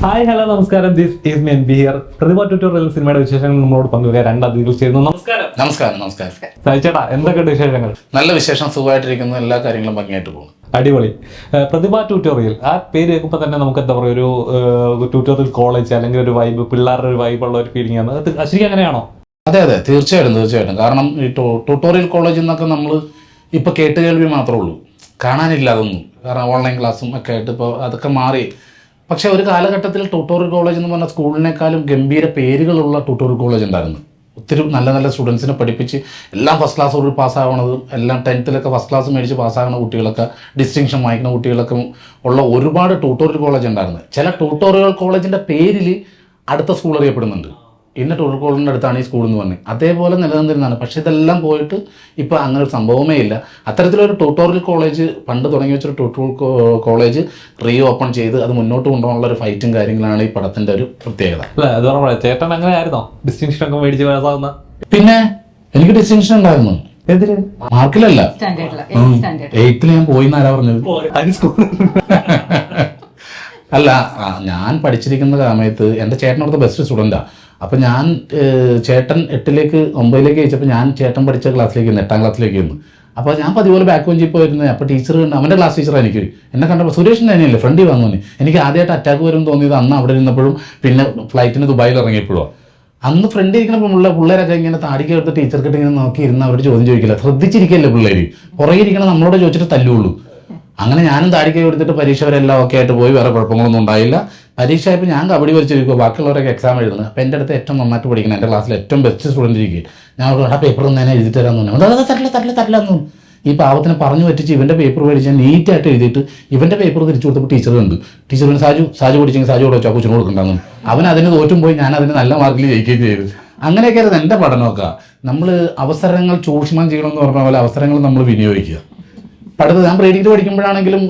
Hi hello നമസ്കാരം. This is me N P here. Prathibha tutorial സിനിമയുടെ വിശേഷങ്ങൾ നമ്മളോട് പങ്കുവയ്ക്കാൻ രണ്ട് അതിഥികൾ ചേരുന്നു. നമസ്കാരം. നമസ്കാരം. ചേട്ടാ, എന്തൊക്കെയുണ്ട് വിശേഷങ്ങൾ? നല്ല വിശേഷം, സുഖമായിട്ടിരിക്കുന്നു, എല്ലാ കാര്യങ്ങളും ഭംഗിയായിട്ട് പോകുന്നു. അടിപൊളി. പ്രതിഭ ട്യൂട്ടോറിയൽ, ആ പേര് കേൾക്കുമ്പോൾ തന്നെ നമുക്ക് എന്താ പറയുക, ഒരു ട്യൂട്ടോറിയൽ കോളേജ് അല്ലെങ്കിൽ ഒരു വൈബ്, പിള്ളേരുടെ ഒരു വൈബുള്ള ഒരു ഫീലിംഗ് ആണ്. അത് ശരിക്കും അങ്ങനെയാണോ? അതെ, തീർച്ചയായിട്ടും. കാരണം ഈ ട്യൂട്ടോറിയൽ കോളേജിൽ നിന്നൊക്കെ നമ്മൾ ഇപ്പോൾ കേട്ടുകേൾവി മാത്രമേ ഉള്ളൂ, കാണാനില്ല അതൊന്നും. കാരണം ഓൺലൈൻ ക്ലാസ്സും ഒക്കെ ആയിട്ട് ഇപ്പോൾ അതൊക്കെ മാറി. പക്ഷേ ഒരു കാലഘട്ടത്തിൽ ട്യൂട്ടോറിയൽ കോളേജ് എന്ന് പറഞ്ഞാൽ സ്കൂളിനേക്കാളും ഗംഭീര പേരുകളുള്ള ട്യൂട്ടോറിയൽ കോളേജ് ഉണ്ടായിരുന്നു. ഒത്തിരി നല്ല നല്ല സ്റ്റുഡൻസിനെ പഠിപ്പിച്ച് എല്ലാം ഫസ്റ്റ് ക്ലാസ്സോട് പാസ്സാവണതും എല്ലാം 10th ഫസ്റ്റ് ക്ലാസ് മേടിച്ച് പാസ്സാകുന്ന കുട്ടികളൊക്കെ, ഡിസ്റ്റിങ്ഷൻ വാങ്ങിക്കുന്ന കുട്ടികളൊക്കെ ഉള്ള ഒരുപാട് ട്യൂട്ടോറിയൽ കോളേജ് ഉണ്ടായിരുന്നു. ചില ട്യൂട്ടോറിയൽ കോളേജിൻ്റെ പേരിൽ അടുത്ത സ്കൂൾ അറിയപ്പെടുന്നുണ്ട്. ഇന്ന ട്യൂട്ടോറിയൽ കോളേജിൻ്റെ അടുത്താണ് ഈ സ്കൂൾ എന്ന് പറഞ്ഞ് അതേപോലെ നിലനിന്നിരുന്നതാണ്. പക്ഷേ ഇതെല്ലാം പോയിട്ട് ഇപ്പോൾ അങ്ങനെ ഒരു സംഭവമേ ഇല്ല. അത്തരത്തിലൊരു ട്യൂട്ടോറിയൽ കോളേജ് പണ്ട് തുടങ്ങി വെച്ചൊരു ട്യൂട്ടോറിയൽ കോളേജ് റീ ഓപ്പൺ ചെയ്ത് അത് മുന്നോട്ട് കൊണ്ടുപോകാനുള്ള ഒരു ഫൈറ്റും കാര്യങ്ങളാണ് ഈ പടത്തിൻ്റെ ഒരു പ്രത്യേകത. ചേട്ടൻ അങ്ങനെ ആയിരുന്നോ ഡിസ്റ്റിങ്ഷൻ ഒക്കെ മേടിച്ച് പാസ്സാകുന്ന? പിന്നെ എനിക്ക് ഡിസ്റ്റിങ്ഷൻ ഉണ്ടായിരുന്നു. മാർക്കിലല്ല, 8th ഞാൻ പോയി എന്നാരാ പറഞ്ഞത്? അല്ല, ഞാൻ പഠിച്ചിരിക്കുന്ന സമയത്ത് എൻ്റെ ചേട്ടൻ അവിടുത്തെ ബെസ്റ്റ് സ്റ്റുഡൻറ്റാണ്. അപ്പം ഞാൻ ചേട്ടൻ 8th 9th അയച്ചപ്പോൾ ഞാൻ ചേട്ടൻ പഠിച്ച ക്ലാസ്സിലേക്ക് 8th ക്ലാസ്സിലേക്ക് വന്നു. അപ്പോൾ ഞാൻ പതിപോലെ ബാക്ക് ബെഞ്ചിൽ പോയിരുന്നത്. അപ്പോൾ ടീച്ചർ അവൻ്റെ ക്ലാസ് ടീച്ചറാണ് എനിക്ക്. എന്നെ കണ്ടപ്പോൾ സുരേഷിൻ്റെ തന്നെയല്ലേ ഫ്രണ്ടിൽ വന്നു. എനിക്ക് ആദ്യമായിട്ട് അറ്റാക്ക് വരും തോന്നിയത് അന്ന് അവിടെ ഇരുന്നപ്പോഴും പിന്നെ ഫ്ലൈറ്റിന് ദുബായിൽ ഇറങ്ങിയപ്പോഴോ. അന്ന് ഫ്രണ്ട് ഇരിക്കുന്ന പിള്ളേരൊക്കെ ഇങ്ങനെ താടിക്ക് എടുത്ത് ടീച്ചർക്കിട്ട് ഇങ്ങനെ നോക്കി ഇരുന്ന് അവരോട് ചോദ്യം ചോദിക്കില്ല, ശ്രദ്ധിച്ചിരിക്കല്ലേ പിള്ളേർ. പുറകെ ഇരിക്കണം, നമ്മളോട് ചോദിച്ചിട്ട് തല്ലുള്ളൂ. അങ്ങനെ ഞാനും താടിക്കൈ എടുത്തിട്ട് പരീക്ഷ വരെ എല്ലാം ഒക്കെ ആയിട്ട് പോയി, വേറെ കുഴപ്പങ്ങളൊന്നും ഉണ്ടായില്ല. പരീക്ഷ ആയപ്പോൾ ഞാൻ കബഡി വലിച്ചിരിക്കുക, ബാക്കിയുള്ളവരൊക്കെ എക്സാം എഴുതുന്നത്. അപ്പോൾ എൻ്റെ അടുത്ത് ഏറ്റവും നന്നായിട്ട് പഠിക്കണം, എൻ്റെ ക്ലാസ്സിൽ ഏറ്റവും ബെസ്റ്റ് സ്റ്റുഡൻറ്റ് ഇരിക്കുക. ഞാൻ ആ പേപ്പർ ഒന്ന് തന്നെ എഴുതിയിട്ട് തരാമെന്ന് പറഞ്ഞു. അത് തരില്ലെന്നും ഈ പാവത്തിനെ പറഞ്ഞു പറ്റിച്ച് ഇവൻ്റെ പേപ്പർ മേടിച്ച് ഞാൻ നീറ്റായിട്ട് എഴുതിയിട്ട് ഇവൻ്റെ പേപ്പർ തിരിച്ചു കൊടുത്തപ്പോൾ ടീച്ചർ കണ്ടു. ടീച്ചർ സാജു പഠിച്ചെങ്കിൽ സാജു കൊടുത്താൽ കൊച്ചിന് കൊടുക്കണ്ടെന്ന്. അവൻ അതിന് തോറ്റും പോയി, ഞാൻ അതിന് നല്ല മാർക്കിൽ ജയിക്കുകയും ചെയ്തു. അങ്ങനെയൊക്കെ ആയിരുന്നു എൻ്റെ പഠനമൊക്കെ. നമ്മൾ അവസരങ്ങൾ ചൂഷണം ചെയ്യണമെന്ന് പറഞ്ഞ പോലെ അവസരങ്ങൾ നമ്മൾ വിനിയോഗിക്കുക. അടുത്ത് ഞാൻ ഡിഗ്രി പഠിക്കുമ്പോഴാണെങ്കിലും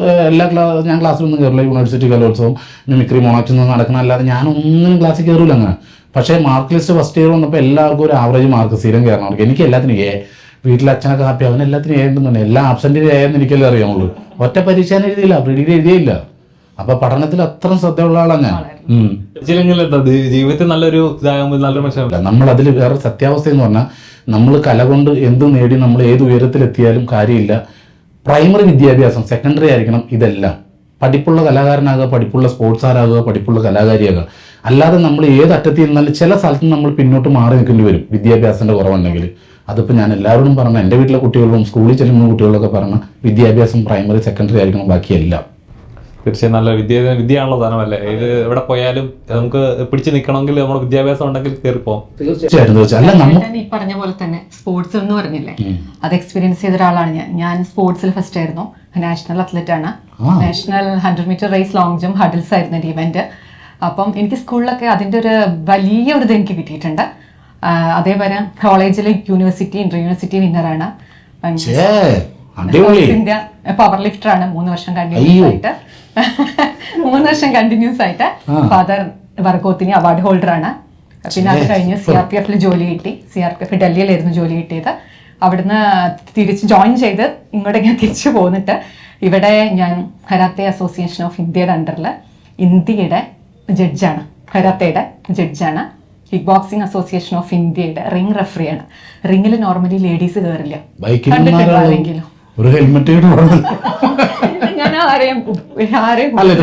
ഞാൻ ക്ലാസ്സിലൊന്നും കയറില്ല. യൂണിവേഴ്സിറ്റി കലോത്സവം, മിമിക്രി, മോണാക്ട് ഒന്നും നടക്കണം, അല്ലാതെ ഞാനൊന്നിനും ക്ലാസ്സിൽ കയറില്ല അങ്ങനെ. പക്ഷേ മാർക്ക് ലിസ്റ്റ് ഫസ്റ്റ് ഇയർ വന്നപ്പോൾ എല്ലാവർക്കും ഒരു ആവറേജ് മാർക്ക് സ്ഥിരം കയറണം. എനിക്ക് എല്ലാത്തിനും വീട്ടിൽ അച്ഛനൊക്കെ ഹാപ്പി, അവൻ എല്ലാത്തിനും ഉണ്ടെന്ന്. എല്ലാ ആബ്സെൻറ്റിൽ എന്ന് എനിക്കല്ലേ അറിയാമുള്ളൂ. ഒറ്റ പരീക്ഷ ഞാൻ എഴുതിയില്ല, ഡിഗ്രി എഴുതിയില്ല. അപ്പൊ പഠനത്തിൽ അത്ര ശ്രദ്ധയുള്ള ആളാണ് ഞാൻ. ജീവിതത്തിൽ നല്ലൊരു നമ്മൾ അതിൽ വേറെ സത്യാവസ്ഥ എന്ന് പറഞ്ഞാൽ നമ്മൾ കല കൊണ്ട് എന്ത് നേടി നമ്മൾ ഏത് ഉയരത്തിലെത്തിയാലും കാര്യമില്ല. പ്രൈമറി വിദ്യാഭ്യാസം, സെക്കൻഡറി ആയിരിക്കണം ഇതെല്ലാം. പഠിപ്പുള്ള കലാകാരനാകുക, പഠിപ്പുള്ള സ്പോർട്സുകാരാകുക, പഠിപ്പുള്ള കലാകാരിയാകുക. അല്ലാതെ നമ്മൾ ഏത് അറ്റത്തിൽ നിന്നാലും ചില സ്ഥലത്ത് നമ്മൾ പിന്നോട്ട് മാറി നിൽക്കേണ്ടി വരും വിദ്യാഭ്യാസത്തിന്റെ കുറവുണ്ടെങ്കിൽ. അതിപ്പോൾ ഞാൻ എല്ലാവരോടും പറഞ്ഞ, എൻ്റെ വീട്ടിലെ കുട്ടികളും സ്കൂളിൽ ചെല്ലുന്ന കുട്ടികളൊക്കെ പറഞ്ഞ വിദ്യാഭ്യാസം പ്രൈമറി സെക്കൻഡറി ആയിരിക്കണം, ബാക്കിയെല്ലാം. തീർച്ചയായും നല്ല വിദ്യയാണല്ലോ സാധനമല്ലേ. ഇത് എവിടെ പോയാലും നമുക്ക് പിടിച്ചു നിൽക്കണമെങ്കിൽ നമ്മുടെ വിദ്യാഭ്യാസം ഉണ്ടെങ്കിൽ കയറിപ്പോകും. ഈ പറഞ്ഞ പോലെ തന്നെ സ്പോർട്സ് എന്ന് പറഞ്ഞില്ലേ, അത് എക്സ്പീരിയൻസ് ചെയ്ത ഒരാളാണ് ഞാൻ സ്പോർട്സിൽ ഫസ്റ്റ് ആയിരുന്നു. നാഷണൽ അത്ലറ്റ് ആണ്. National 100 meter race, long jump, hurdles ആയിരുന്നു എൻ്റെ ഇവന്റ്. അപ്പം എനിക്ക് സ്കൂളിലൊക്കെ അതിൻ്റെ ഒരു വലിയ ഒരു ഇത് എനിക്ക് കിട്ടിയിട്ടുണ്ട്. അതേപോലെ കോളേജിലെ യൂണിവേഴ്സിറ്റി, ഇന്റർ യൂണിവേഴ്സിറ്റി വിന്നറാണ്. ഇന്ത്യ പവർ ലിഫ്റ്റർ ആണ്. 3 വർഷം കണ്ടിന്യൂസ് ആയിട്ട് ഫാദർ വർഗോത്തിന് അവാർഡ് ഹോൾഡർ ആണ്. പിന്നെ അത് കഴിഞ്ഞ് CRPF ജോലി കിട്ടി. CRPF ഡൽഹിയിലായിരുന്നു ജോലി കിട്ടിയത്. അവിടുന്ന് തിരിച്ച് ജോയിൻ ചെയ്ത് ഇങ്ങോട്ട് ഞാൻ തിരിച്ചു പോന്നിട്ട് ഇവിടെ ഞാൻ കരാത്തെ അസോസിയേഷൻ ഓഫ് ഇന്ത്യയുടെ അണ്ടറിൽ ഇന്ത്യയുടെ ജഡ്ജാണ്. കരാത്തയുടെ ജഡ്ജാണ്. കിക്ക് ബോക്സിംഗ് അസോസിയേഷൻ ഓഫ് ഇന്ത്യയുടെ റിംഗ് റെഫറിയാണ്. റിംഗിൽ നോർമലി ലേഡീസ് കയറില്ല. കണ്ടിട്ടില്ല ആരെങ്കിലും? ഒരു ഹെൽമെറ്റ്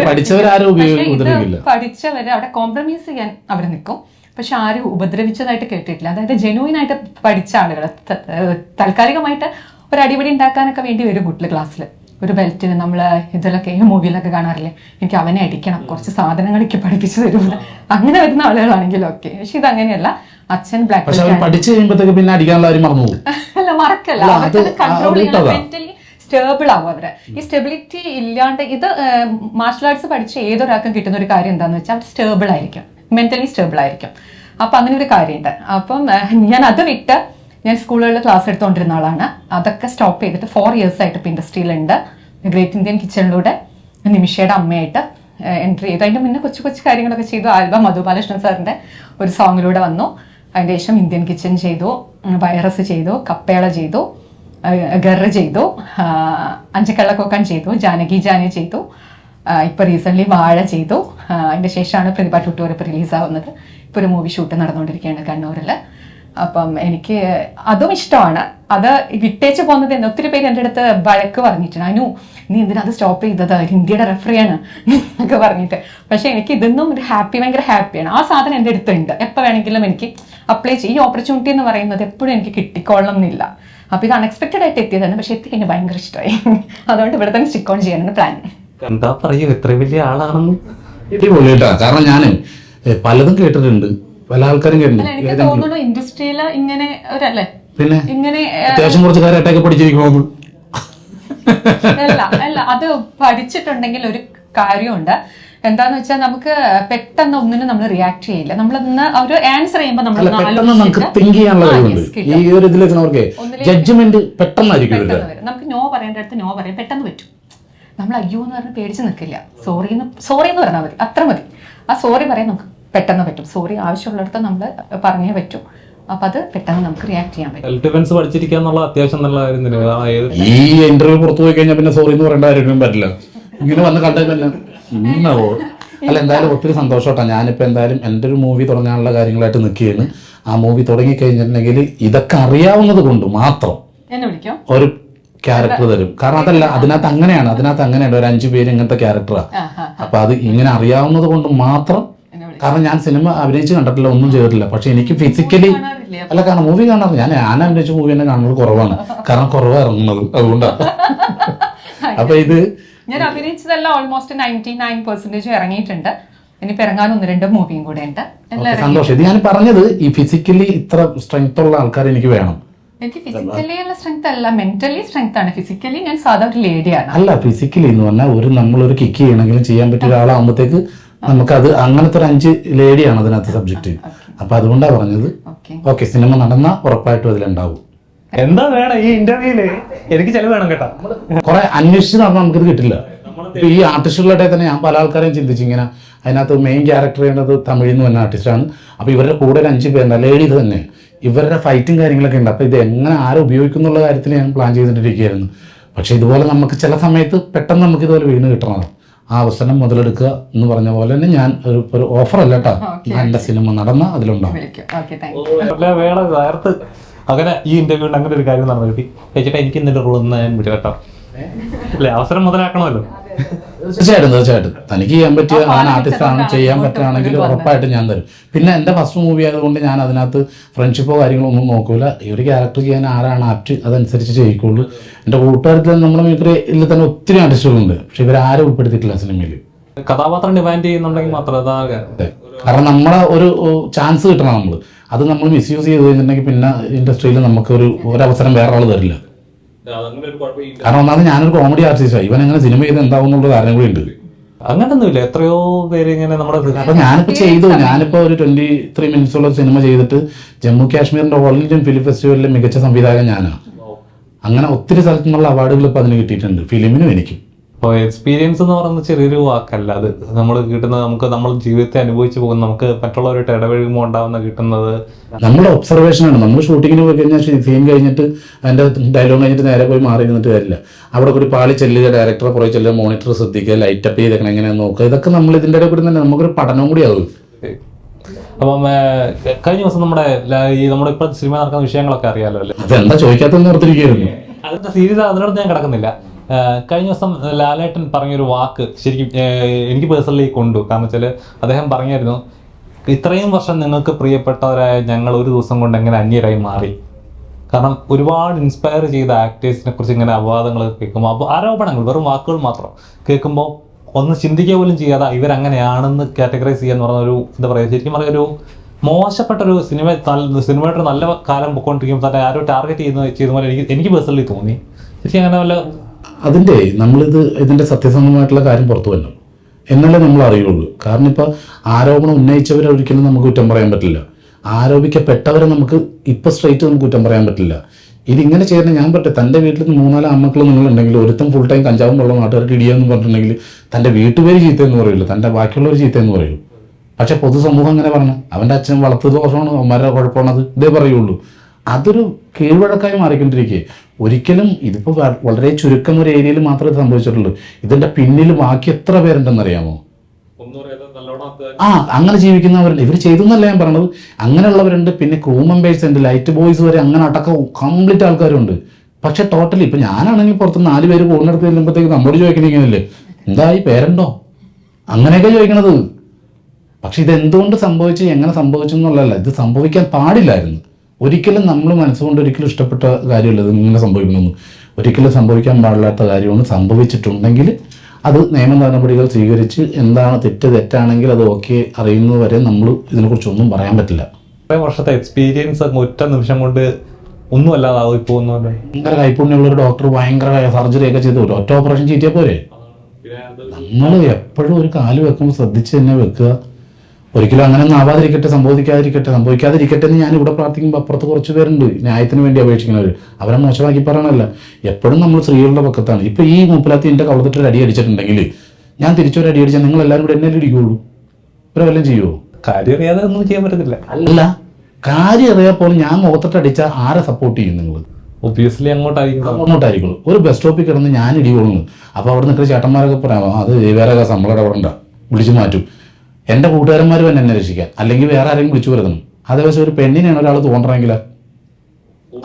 പഠിച്ചവരെ അവിടെ കോംപ്രമൈസ് ചെയ്യാൻ അവർ നിൽക്കും. പക്ഷെ ആരും ഉപദ്രവിച്ചതായിട്ട് കേട്ടിട്ടില്ല. അതായത് ജെനുവിൻ ആയിട്ട് പഠിച്ച ആളുകൾ താൽക്കാലികമായിട്ട് ഒരു അടിപിടി ഉണ്ടാക്കാനൊക്കെ വേണ്ടി വരും കുട്ടികൾ ക്ലാസ്സിൽ. ഒരു ബെൽറ്റിന് നമ്മൾ ഇതിലൊക്കെ മൂവിയിലൊക്കെ കാണാറില്ലേ, എനിക്ക് അവനെ അടിക്കണം, കുറച്ച് സാധനങ്ങളൊക്കെ പഠിപ്പിച്ചു തരുന്നത്, അങ്ങനെ വരുന്ന ആളുകളാണെങ്കിലും ഓക്കെ. പക്ഷെ ഇത് അങ്ങനെയല്ല. അച്ഛൻ ബ്ലാക്ക് പഠിച്ചു കഴിയുമ്പോഴത്തേക്ക് പിന്നെ അടിക്കാനുള്ള അല്ല, മറക്കല്ല, അവർക്ക് കൺട്രോൾ ചെയ്യണം, മെന്റലി സ്റ്റേബിൾ ആവും അവര്. ഈ സ്റ്റെബിലിറ്റി ഇല്ലാണ്ട് ഇത് മാർഷൽ ആർട്സ് പഠിച്ച ഏതൊരാൾക്കും കിട്ടുന്ന ഒരു കാര്യം എന്താണെന്ന് വെച്ചാൽ അവർ സ്റ്റേബിൾ ആയിരിക്കും, മെന്റലി സ്റ്റേബിൾ ആയിരിക്കും. അപ്പൊ അങ്ങനെ ഒരു കാര്യമുണ്ട്. അപ്പം ഞാൻ അത് വിട്ട് ഞാൻ സ്കൂളുകളിൽ ക്ലാസ് എടുത്തുകൊണ്ടിരുന്ന ആളാണ്. അതൊക്കെ സ്റ്റോപ്പ് ചെയ്തിട്ട് 4 years ആയിട്ട് ഇപ്പം ഇൻഡസ്ട്രിയിലുണ്ട്. ഗ്രേറ്റ് ഇന്ത്യൻ കിച്ചണിലൂടെ നിമിഷയുടെ അമ്മയായിട്ട് എൻട്രി ചെയ്തു. അതിൻ്റെ മുന്നേ കൊച്ചു കൊച്ചു കാര്യങ്ങളൊക്കെ ചെയ്തു. ആൽബം മധു ബാലകൃഷ്ണൻ സാറിൻ്റെ ഒരു സോങ്ങിലൂടെ വന്നു. അതിൻ്റെ ശേഷം ഇന്ത്യൻ കിച്ചൺ ചെയ്തു, വൈറസ് ചെയ്തു, കപ്പേള ചെയ്തു, ഗർറ് ചെയ്തു, അഞ്ചക്കള്ളക്കൊക്കൻ ചെയ്തു, ജാനകി ജാനി ചെയ്തു, ഇപ്പോൾ റീസെൻ്റ്ലി വാഴ ചെയ്തു. അതിൻ്റെ ശേഷമാണ് പ്രതിഭ ട്യൂട്ടോറിയൽ ഇപ്പോൾ റിലീസാവുന്നത്. ഇപ്പോൾ ഒരു മൂവി ഷൂട്ട് നടന്നുകൊണ്ടിരിക്കുകയാണ് കണ്ണൂരിൽ. അപ്പം എനിക്ക് അതും ഇഷ്ടമാണ്. അത് വിട്ടേച്ച് പോകുന്നത് എന്ന് ഒത്തിരി പേര് എൻ്റെ അടുത്ത് വഴക്ക് പറഞ്ഞിട്ടുണ്ട്. അനു നീ എന്തിനാ അത് സ്റ്റോപ്പ് ചെയ്തത്, ഇന്ത്യയുടെ റെഫറിയാണ് എന്നൊക്കെ പറഞ്ഞിട്ട്. പക്ഷെ എനിക്ക് ഇതൊന്നും ഒരു ഭയങ്കര ഹാപ്പിയാണ്. ആ സാധനം എൻ്റെ അടുത്തുണ്ട്. എപ്പോൾ വേണമെങ്കിലും എനിക്ക് അപ്ലൈ ചെയ്യും. ഈ ഓപ്പർച്യൂണിറ്റി എന്ന് പറയുന്നത് എപ്പോഴും എനിക്ക് കിട്ടിക്കൊള്ളണം എന്നില്ല. അപ്പോൾ ഇത് അൺഎക്സ്പെക്റ്റഡ് ആയിട്ട് എത്തിയതാണ്. പക്ഷെ എത്തിക്കഴിഞ്ഞാൽ ഭയങ്കര ഇഷ്ടമായി. അതുകൊണ്ട് ഇവിടെ തന്നെ സ്റ്റിക്ക് ഓൺ ചെയ്യാനാണ് പ്ലാൻ. എന്താ പറയൂ, ഇത്ര വലിയ ആളാണെന്ന്. പൊളിയിട്ടാ. കാരണം ഞാൻ പലതും കേട്ടിട്ടുണ്ട്, പല ആൾക്കാരും കേട്ടിട്ടുണ്ട്. എനിക്ക് തോന്നുന്നു ഇൻഡസ്ട്രിയില് ഇങ്ങനെ ഒരല്ലേ പിന്നെ ഇങ്ങനെ അത്യാവശ്യം കുറച്ച് കാര്യമായിട്ടൊക്കെ പഠിച്ചിരിക്കണോ? അല്ല അത് പഠിച്ചിട്ടുണ്ടെങ്കിൽ ഒരു കാര്യമുണ്ട്. എന്താന്ന് വെച്ചാൽ നമുക്ക് പെട്ടെന്ന് ഒന്നിനും നമ്മൾ റിയാക്ട് ചെയ്യില്ല. നമ്മളൊന്ന് ഒരു ആൻസർ ചെയ്യുമ്പോൾ നമ്മൾ നമുക്ക് തിങ്ക് ചെയ്യാനുള്ള കഴിവുണ്ട്. ഈ ഒരു ഇതിലേക്ക് നമുക്ക് ജഡ്ജ്മെന്റ് പെട്ടെന്നായിരിക്കും. നമുക്ക് നോ പറയേണ്ട അടുത്ത് നോ പറയാൻ പെട്ടെന്ന് പറ്റും. നമ്മൾ അയ്യോ എന്ന് പറഞ്ഞ് പേടിച്ച് നിൽക്കില്ല. സോറി എന്ന് പറഞ്ഞാൽ മതി, അത്ര മതി. ആ സോറി പറയാൻ നമുക്ക് പെട്ടെന്ന് പറ്റും. സോറി ആവശ്യമുള്ളിടത്ത് നമ്മൾ പറഞ്ഞേ പറ്റും. അപ്പൊ അത് പെട്ടെന്ന് നമുക്ക് റിയാക്ട് ചെയ്യാൻ പറ്റും. സെൽഫ് ഡിഫൻസ് പഠിച്ചിരിക്കുക എന്നുള്ള അത്യാവശ്യം നല്ല കാര്യം തന്നെയാണ്. ഈ ഇന്റർവ്യൂ പുറത്തു പോയി കഴിഞ്ഞാൽ പിന്നെ സോറി എന്ന് പറയേണ്ട കാര്യമൊന്നും പറ്റില്ല. ഇങ്ങനെ വന്ന് കണ്ടതല്ല ഇന്നാവോ. അല്ല, എന്തായാലും ഒത്തിരി സന്തോഷമായിട്ടാണ്. ഞാനിപ്പോൾ എന്തായാലും എൻ്റെ ഒരു മൂവി തുടങ്ങാനുള്ള കാര്യങ്ങളായിട്ട് നിൽക്കുകയാണ്. ആ മൂവി തുടങ്ങി കഴിഞ്ഞിട്ടുണ്ടെങ്കിൽ ഇതൊക്കെ അറിയാവുന്നത് കൊണ്ട് മാത്രം എന്നെ വിളിക്കോ ഒരു ക്യാരക്ടർ തരും. കാരണം അതല്ല, അതിനകത്ത് അങ്ങനെയാണ് ഒരു 5 പേര് ഇങ്ങനത്തെ ക്യാരക്ടറാണ്. അപ്പൊ അത് ഇങ്ങനെ അറിയാവുന്നത് കൊണ്ട് മാത്രം. കാരണം ഞാൻ സിനിമ അഭിനയിച്ച് കണ്ടിട്ടില്ല, ഒന്നും ചെയ്തിട്ടില്ല. പക്ഷെ എനിക്ക് ഫിസിക്കലി അല്ല, കാരണം മൂവി കാണാറ് ഞാൻ അഭിനയിച്ച മൂവി തന്നെ കാണുന്നത് കുറവാണ്. കാരണം കുറവാണ് ഇറങ്ങുന്നത്, അതുകൊണ്ടാണ്. അപ്പൊ ഇത് ഞാൻ അഭിനയിച്ചതെല്ലാം ഓൾമോസ്റ്റ് 99% ഇറങ്ങിയിട്ടുണ്ട്. ഇനിയിപ്പോ ഇറങ്ങാൻ 1-2 മൂവിയും കൂടെ ഉണ്ട്. സന്തോഷം. ഇത് ഞാൻ പറഞ്ഞത് ഈ ഫിസിക്കലി ഇത്ര സ്ട്രെങ്ത് ഉള്ള ആൾക്കാർ എനിക്ക് വേണം. എനിക്ക് ഫിസിക്കലി ഉള്ള സ്ട്രെങ്ത് അല്ല, മെന്റലി സ്ട്രെങ്ത് ആണ്. ഫിസിക്കലി ഞാൻ സാധാ ഒരു ലേഡിയാണ്. അല്ല, ഫിസിക്കലി എന്ന് പറഞ്ഞാൽ നമ്മളൊരു കിക്ക് ചെയ്യണമെങ്കിലും ചെയ്യാൻ പറ്റിയ ഒരാളാകുമ്പോഴത്തേക്ക് നമുക്കത് അങ്ങനത്തെ ഒരു 5 ലേഡിയാണ് അതിനകത്ത് സബ്ജക്റ്റ്. അപ്പൊ അതുകൊണ്ടാണ് പറഞ്ഞത്. ഓക്കെ, സിനിമ നടന്ന ഉറപ്പായിട്ടും അതിലുണ്ടാവും. എന്താ വേണം ഈ ഇന്റർവ്യൂല്? എനിക്ക് ചെലവ് വേണം കേട്ടോ. കുറെ അന്വേഷിച്ച് നടന്നാൽ നമുക്കിത് കിട്ടില്ല. ഇപ്പൊ ഈ ആർട്ടിസ്റ്റുകളുടെ തന്നെ ഞാൻ പല ആൾക്കാരെയും ചിന്തിച്ചു ഇങ്ങനെ. അതിനകത്ത് മെയിൻ ക്യാരക്ടർ ചെയ്യുന്നത് തമിഴിൽ നിന്ന് വന്ന ആർട്ടിസ്റ്റാണ്. അപ്പൊ ഇവരുടെ കൂടെ 5 പേരുണ്ട്, ലേഡീസ് തന്നെ. ഇവരുടെ ഫൈറ്റും കാര്യങ്ങളൊക്കെ ഉണ്ട്. അപ്പൊ ഇത് എങ്ങനെ ആരും ഉപയോഗിക്കുന്നുള്ള കാര്യത്തിൽ ഞാൻ പ്ലാൻ ചെയ്തിട്ടിരിക്കുകയായിരുന്നു. പക്ഷെ ഇതുപോലെ നമുക്ക് ചില സമയത്ത് പെട്ടെന്ന് നമുക്ക് ഇതുപോലെ വീണ് കിട്ടണം. ആ അവസരം മുതലെടുക്കുക എന്ന് പറഞ്ഞ പോലെ തന്നെ ഞാൻ ഒരു ഓഫർ അല്ല കേട്ടോ, നല്ല സിനിമ നടന്ന അതിലുണ്ടാവും. വേണം നേരത്ത് അങ്ങനെ ഈ ഇന്റർവ്യൂവിൽ അങ്ങനെ ഒരു കാര്യം നടന്നു കിട്ടി. ചേട്ടാ എനിക്ക് ഇന്നലെ റോൾ ഞാൻ വിട്ടു കേട്ടോ. അല്ലെ, അവസരം മുതലാക്കണമല്ലോ. തീർച്ചയായിട്ടും തനിക്ക് ചെയ്യാൻ പറ്റിയ ആർട്ടിസ്റ്റ് ആണ്, ചെയ്യാൻ പറ്റുകയാണെങ്കിൽ ഉറപ്പായിട്ട് ഞാൻ തരും. പിന്നെ എൻ്റെ ഫസ്റ്റ് മൂവി ആയതുകൊണ്ട് ഞാൻ അതിനകത്ത് ഫ്രണ്ട്ഷിപ്പോ കാര്യങ്ങളോ ഒന്നും നോക്കൂല. ഈ ഒരു ക്യാരക്ടർ ചെയ്യാൻ ആരാണ് ആപ്റ്റ് അതനുസരിച്ച് ചെയ്യിക്കുള്ളൂ. എൻ്റെ കൂട്ടുകാരത്തിൽ നമ്മുടെ മേഖലയിൽ തന്നെ ഒത്തിരി ആർട്ടിസ്റ്റുകളുണ്ട്, പക്ഷെ ഇവരാരും ഉൾപ്പെടുത്തിയിട്ടില്ല സിനിമയിൽ. കഥാപാത്രം ഡിമാൻഡ് ചെയ്യുന്നുണ്ടെങ്കിൽ മാത്രം. കാരണം നമ്മളെ ഒരു ചാൻസ് കിട്ടണം. അത് നമ്മൾ മിസ്യൂസ് ചെയ്ത് കഴിഞ്ഞിട്ടുണ്ടെങ്കിൽ പിന്നെ ഇൻഡസ്ട്രിയിൽ നമുക്ക് ഒരവസരം വേറെ ആൾ തരില്ല. കാരണം ഒന്നാമത് ഞാനൊരു കോമഡി ആർട്ടിസ്റ്റാണ്. ഇവൻ എങ്ങനെ സിനിമ ചെയ്ത് എന്താവും എന്നുള്ള ധാരണ കൂടി ഉണ്ട്. അങ്ങനൊന്നുമില്ല, എത്രയോ പേര് ഇങ്ങനെ നമ്മുടെ. അപ്പൊ ഞാനിപ്പോ ഒരു 23 മിനിറ്റ്സുള്ള സിനിമ ചെയ്തിട്ട് ജമ്മു കാശ്മീരിന്റെ ഓൾ ഇന്ത്യൻ ഫിലിം ഫെസ്റ്റിവലിലെ മികച്ച സംവിധായകൻ ഞാനാണ്. അങ്ങനെ ഒത്തിരി സ്ഥലത്തു നിന്നുള്ള അവാർഡുകൾ ഇപ്പൊ അതിന് കിട്ടിയിട്ടുണ്ട്, ഫിലിമിനും എനിക്കും. ഇപ്പോൾ എക്സ്പീരിയൻസ് എന്ന് പറയുന്നത് ചെറിയൊരു വാക്കല്ല. അത് നമ്മൾ കിട്ടുന്നത് നമ്മൾ ജീവിതത്തെ അനുഭവിച്ചു പോകുന്ന, നമുക്ക് മറ്റുള്ളവരായിട്ട് ഇടപഴകുമ്പോൾ ഉണ്ടാവുന്ന കിട്ടുന്നത് നമ്മുടെ ഒബ്സർവേഷനാണ്. നമ്മൾ ഷൂട്ടിങ്ങിന് പോയി കഴിഞ്ഞാൽ സീൻ കഴിഞ്ഞിട്ട് അതിന്റെ ഡയലോഗ് കഴിഞ്ഞിട്ട് നേരെ പോയി മാറി ഇരുന്നിട്ട് കാര്യമില്ല. അവിടെ കൂടി പാളി ചെല്ലുക, ഡയറക്ടറെ പുറകെ ചെല്ലുക, മോണിറ്റർ ശ്രദ്ധിക്കുക, ലൈറ്റ് അപ്പ് ചെയ്തേക്കണം എങ്ങനെയാണെന്ന് നോക്കുക. ഇതൊക്കെ നമ്മൾ ഇതിൻ്റെ ഇടയിൽ കൂടി തന്നെ നമുക്കൊരു പഠനവും കൂടി ആവും. അപ്പം കഴിഞ്ഞ ദിവസം നമ്മളിപ്പോൾ സിനിമ നടക്കുന്ന വിഷയങ്ങളൊക്കെ അറിയാലോ അല്ലേ? അതെന്താ ചോദിക്കാത്തെന്ന് ഓർത്തിരിക്കുകയായിരുന്നു. അതിന്റെ സീരീസ് അതിനോട് ഞാൻ കിടക്കുന്നില്ല. കഴിഞ്ഞ ദിവസം ലാലേട്ടൻ പറഞ്ഞൊരു വാക്ക് ശരിക്കും എനിക്ക് പേഴ്സണലി കൊണ്ടു. കാരണം വെച്ചാൽ അദ്ദേഹം പറഞ്ഞായിരുന്നു, ഇത്രയും വർഷം നിങ്ങൾക്ക് പ്രിയപ്പെട്ടവരായ ഞങ്ങൾ ഒരു ദിവസം കൊണ്ട് എങ്ങനെ അന്യരായി മാറി. കാരണം ഒരുപാട് ഇൻസ്പയർ ചെയ്ത ആക്ടേഴ്സിനെ കുറിച്ച് ഇങ്ങനെ അപവാദങ്ങൾ കേൾക്കുമ്പോൾ, അപ്പോൾ ആരോപണങ്ങൾ വെറും വാക്കുകൾ മാത്രം കേൾക്കുമ്പോൾ ഒന്ന് ചിന്തിക്കുക പോലും ചെയ്യാതെ ഇവരങ്ങനെയാണെന്ന് കാറ്റഗറൈസ് ചെയ്യാന്ന് പറഞ്ഞ ഒരു എന്താ പറയുക, ശരിക്കും പറയുക ഒരു മോശപ്പെട്ട ഒരു സിനിമയുടെ നല്ല കാലം പൊയ്ക്കൊണ്ടിരിക്കുമ്പോൾ തന്നെ ആരോ ടാർഗറ്റ് ചെയ്ത പോലെ എനിക്ക് പേഴ്സണലി തോന്നി. ശരിക്കും അങ്ങനെ വല്ല ഇതിന്റെ സത്യസന്ധമായിട്ടുള്ള കാര്യം പുറത്തു വരണം എന്നല്ലേ നമ്മൾ അറിയുള്ളൂ. കാരണം ഇപ്പൊ ആരോപണം ഉന്നയിച്ചവരെ ഒരിക്കലും നമുക്ക് കുറ്റം പറയാൻ പറ്റില്ല. ആരോപിക്കപ്പെട്ടവരെ നമുക്ക് ഇപ്പൊ സ്ട്രൈറ്റ് നമുക്ക് കുറ്റം പറയാൻ പറ്റില്ല. ഇതിങ്ങനെ ചെയ്യുന്ന ഞാൻ പറ്റേ തൻ്റെ വീട്ടിൽ 3-4 അമ്മക്കൾ നിങ്ങളുണ്ടെങ്കിൽ ഒരുത്തം ഫുൾ ടൈം കഞ്ചാവും വെള്ളം നാട്ടുകാർക്ക് ഇടിയാന്ന് പറഞ്ഞിട്ടുണ്ടെങ്കിൽ തൻ്റെ വീട്ടുപേര് ചീത്തയെന്ന് പറയില്ല, തൻ്റെ ബാക്കിയുള്ളവർ ചീത്തയെന്ന് പറയും. പക്ഷെ പൊതുസമൂഹം അങ്ങനെ പറഞ്ഞു അവൻ്റെ അച്ഛൻ വളർത്തത് ദോഷമാണ്, അവന്മാരുടെ കുഴപ്പമാണത് ഇതേ പറയുള്ളൂ. അതൊരു കീഴ്വഴക്കായി മാറിക്കൊണ്ടിരിക്കുക. ഒരിക്കലും ഇതിപ്പോൾ വളരെ ചുരുക്കം ഒരു ഏരിയയിൽ മാത്രമേ ഇത് സംഭവിച്ചിട്ടുള്ളൂ. ഇതിന്റെ പിന്നിൽ ബാക്കി എത്ര പേരുണ്ടെന്നറിയാമോ? അങ്ങനെ ജീവിക്കുന്നവരുണ്ട്. ഇവർ ചെയ്തെന്നല്ല ഞാൻ പറഞ്ഞത്, അങ്ങനെയുള്ളവരുണ്ട്. പിന്നെ ക്രൂ മെമ്പേഴ്സ് ഉണ്ട്, ലൈറ്റ് ബോയ്സ് വരെ അങ്ങനെ അടക്കം കംപ്ലീറ്റ് ആൾക്കാരുണ്ട്. പക്ഷെ ടോട്ടലി ഇപ്പൊ ഞാനാണെങ്കിൽ പുറത്ത് 4 പേര് പോകുന്നിടത്ത് ചെല്ലുമ്പോഴത്തേക്ക് നമ്മളോട് ചോദിക്കണില്ലേ എന്താ ഈ പേരുണ്ടോ, അങ്ങനെയൊക്കെ ചോദിക്കണത്. പക്ഷെ ഇതെന്തുകൊണ്ട് സംഭവിച്ചു, എങ്ങനെ സംഭവിച്ചു എന്നുള്ളതല്ല, ഇത് സംഭവിക്കാൻ പാടില്ലായിരുന്നു. ഒരിക്കലും നമ്മൾ മനസ്സുകൊണ്ട് ഒരിക്കലും ഇഷ്ടപ്പെട്ട കാര്യമല്ല ഇത് ഇങ്ങനെ സംഭവിക്കണമെന്ന്. ഒരിക്കലും സംഭവിക്കാൻ പാടില്ലാത്ത കാര്യമാണ്. സംഭവിച്ചിട്ടുണ്ടെങ്കിൽ അത് നിയമ നടപടികൾ സ്വീകരിച്ച് എന്താണ് തെറ്റാണെങ്കിൽ അത് ഓക്കെ അറിയുന്നത് വരെ നമ്മൾ ഇതിനെക്കുറിച്ചൊന്നും പറയാൻ പറ്റില്ല. കുറേ വർഷത്തെ എക്സ്പീരിയൻസ് ഒറ്റ നിമിഷം കൊണ്ട് ഒന്നും അല്ലാതാവും പോകുന്ന ഭയങ്കര കൈപ്പുണ്യമുള്ളൊരു ഡോക്ടർ ഭയങ്കര സർജറി ഒക്കെ ചെയ്ത് ഒറ്റ ഓപ്പറേഷൻ ചെയ്തിയാൽ പോരെ. നമ്മൾ എപ്പോഴും ഒരു കാല് വെക്കുമ്പോൾ ശ്രദ്ധിച്ച് തന്നെ വെക്കുക. ഒരിക്കലും അങ്ങനെയൊന്നും ആവാതിരിക്കട്ടെ, സംഭവിക്കാതിരിക്കട്ടെ എന്ന് ഞാൻ ഇവിടെ പ്രാർത്ഥിക്കുമ്പോൾ അപ്പുറത്ത് കുറച്ച് പേരുണ്ട് ന്യായത്തിന് വേണ്ടി അപേക്ഷിക്കുന്നവർ. അവരെ മോശമാക്കി പറയണമല്ല, എപ്പോഴും നമ്മൾ സ്ത്രീകളുടെ പക്കത്താണ്. ഇപ്പൊ ഈ മൂപ്പിലാത്തി എൻ്റെ കവളത്തിട്ടൊരു അടി അടിച്ചിട്ടുണ്ടെങ്കിൽ ഞാൻ തിരിച്ചൊരു അടി അടിച്ചാൽ നിങ്ങൾ എല്ലാവരും കൂടെ എന്നെ അടിക്കുള്ളൂ, ഇവരെ വല്ലതും ചെയ്യുമോ? കാര്യം അറിയാതെ ഒന്നും ചെയ്യാൻ പറ്റത്തില്ല. അല്ല, കാര്യം അറിയാപ്പോൾ ഞാൻ മുഖത്തിട്ട് അടിച്ചാൽ ആരെ സപ്പോർട്ട് ചെയ്യും? നിങ്ങൾ ഒബ്വിയസ്ലി അങ്ങോട്ടായിരിക്കും. ഒരു ബസ് സ്റ്റോപ്പിൽ കിടന്ന് ഞാൻ ഇടി കൊള്ളുന്നു. അപ്പോൾ അവിടെ നിൽക്കുന്ന ചേട്ടന്മാരൊക്കെ പറയാമോ അത് വേറെ നമ്മളെ ഇടപെടണ്ട, വിളിച്ചു മാറ്റും. എൻ്റെ കൂട്ടുകാരന്മാർ തന്നെ എന്നെ രക്ഷിക്കാൻ, അല്ലെങ്കിൽ വേറെ ആരെങ്കിലും വിളിച്ചു വരുത്തണം. അതേവശം ഒരു പെണ്ണിനെയാണ് ഒരാൾ തോന്നണമെങ്കിൽ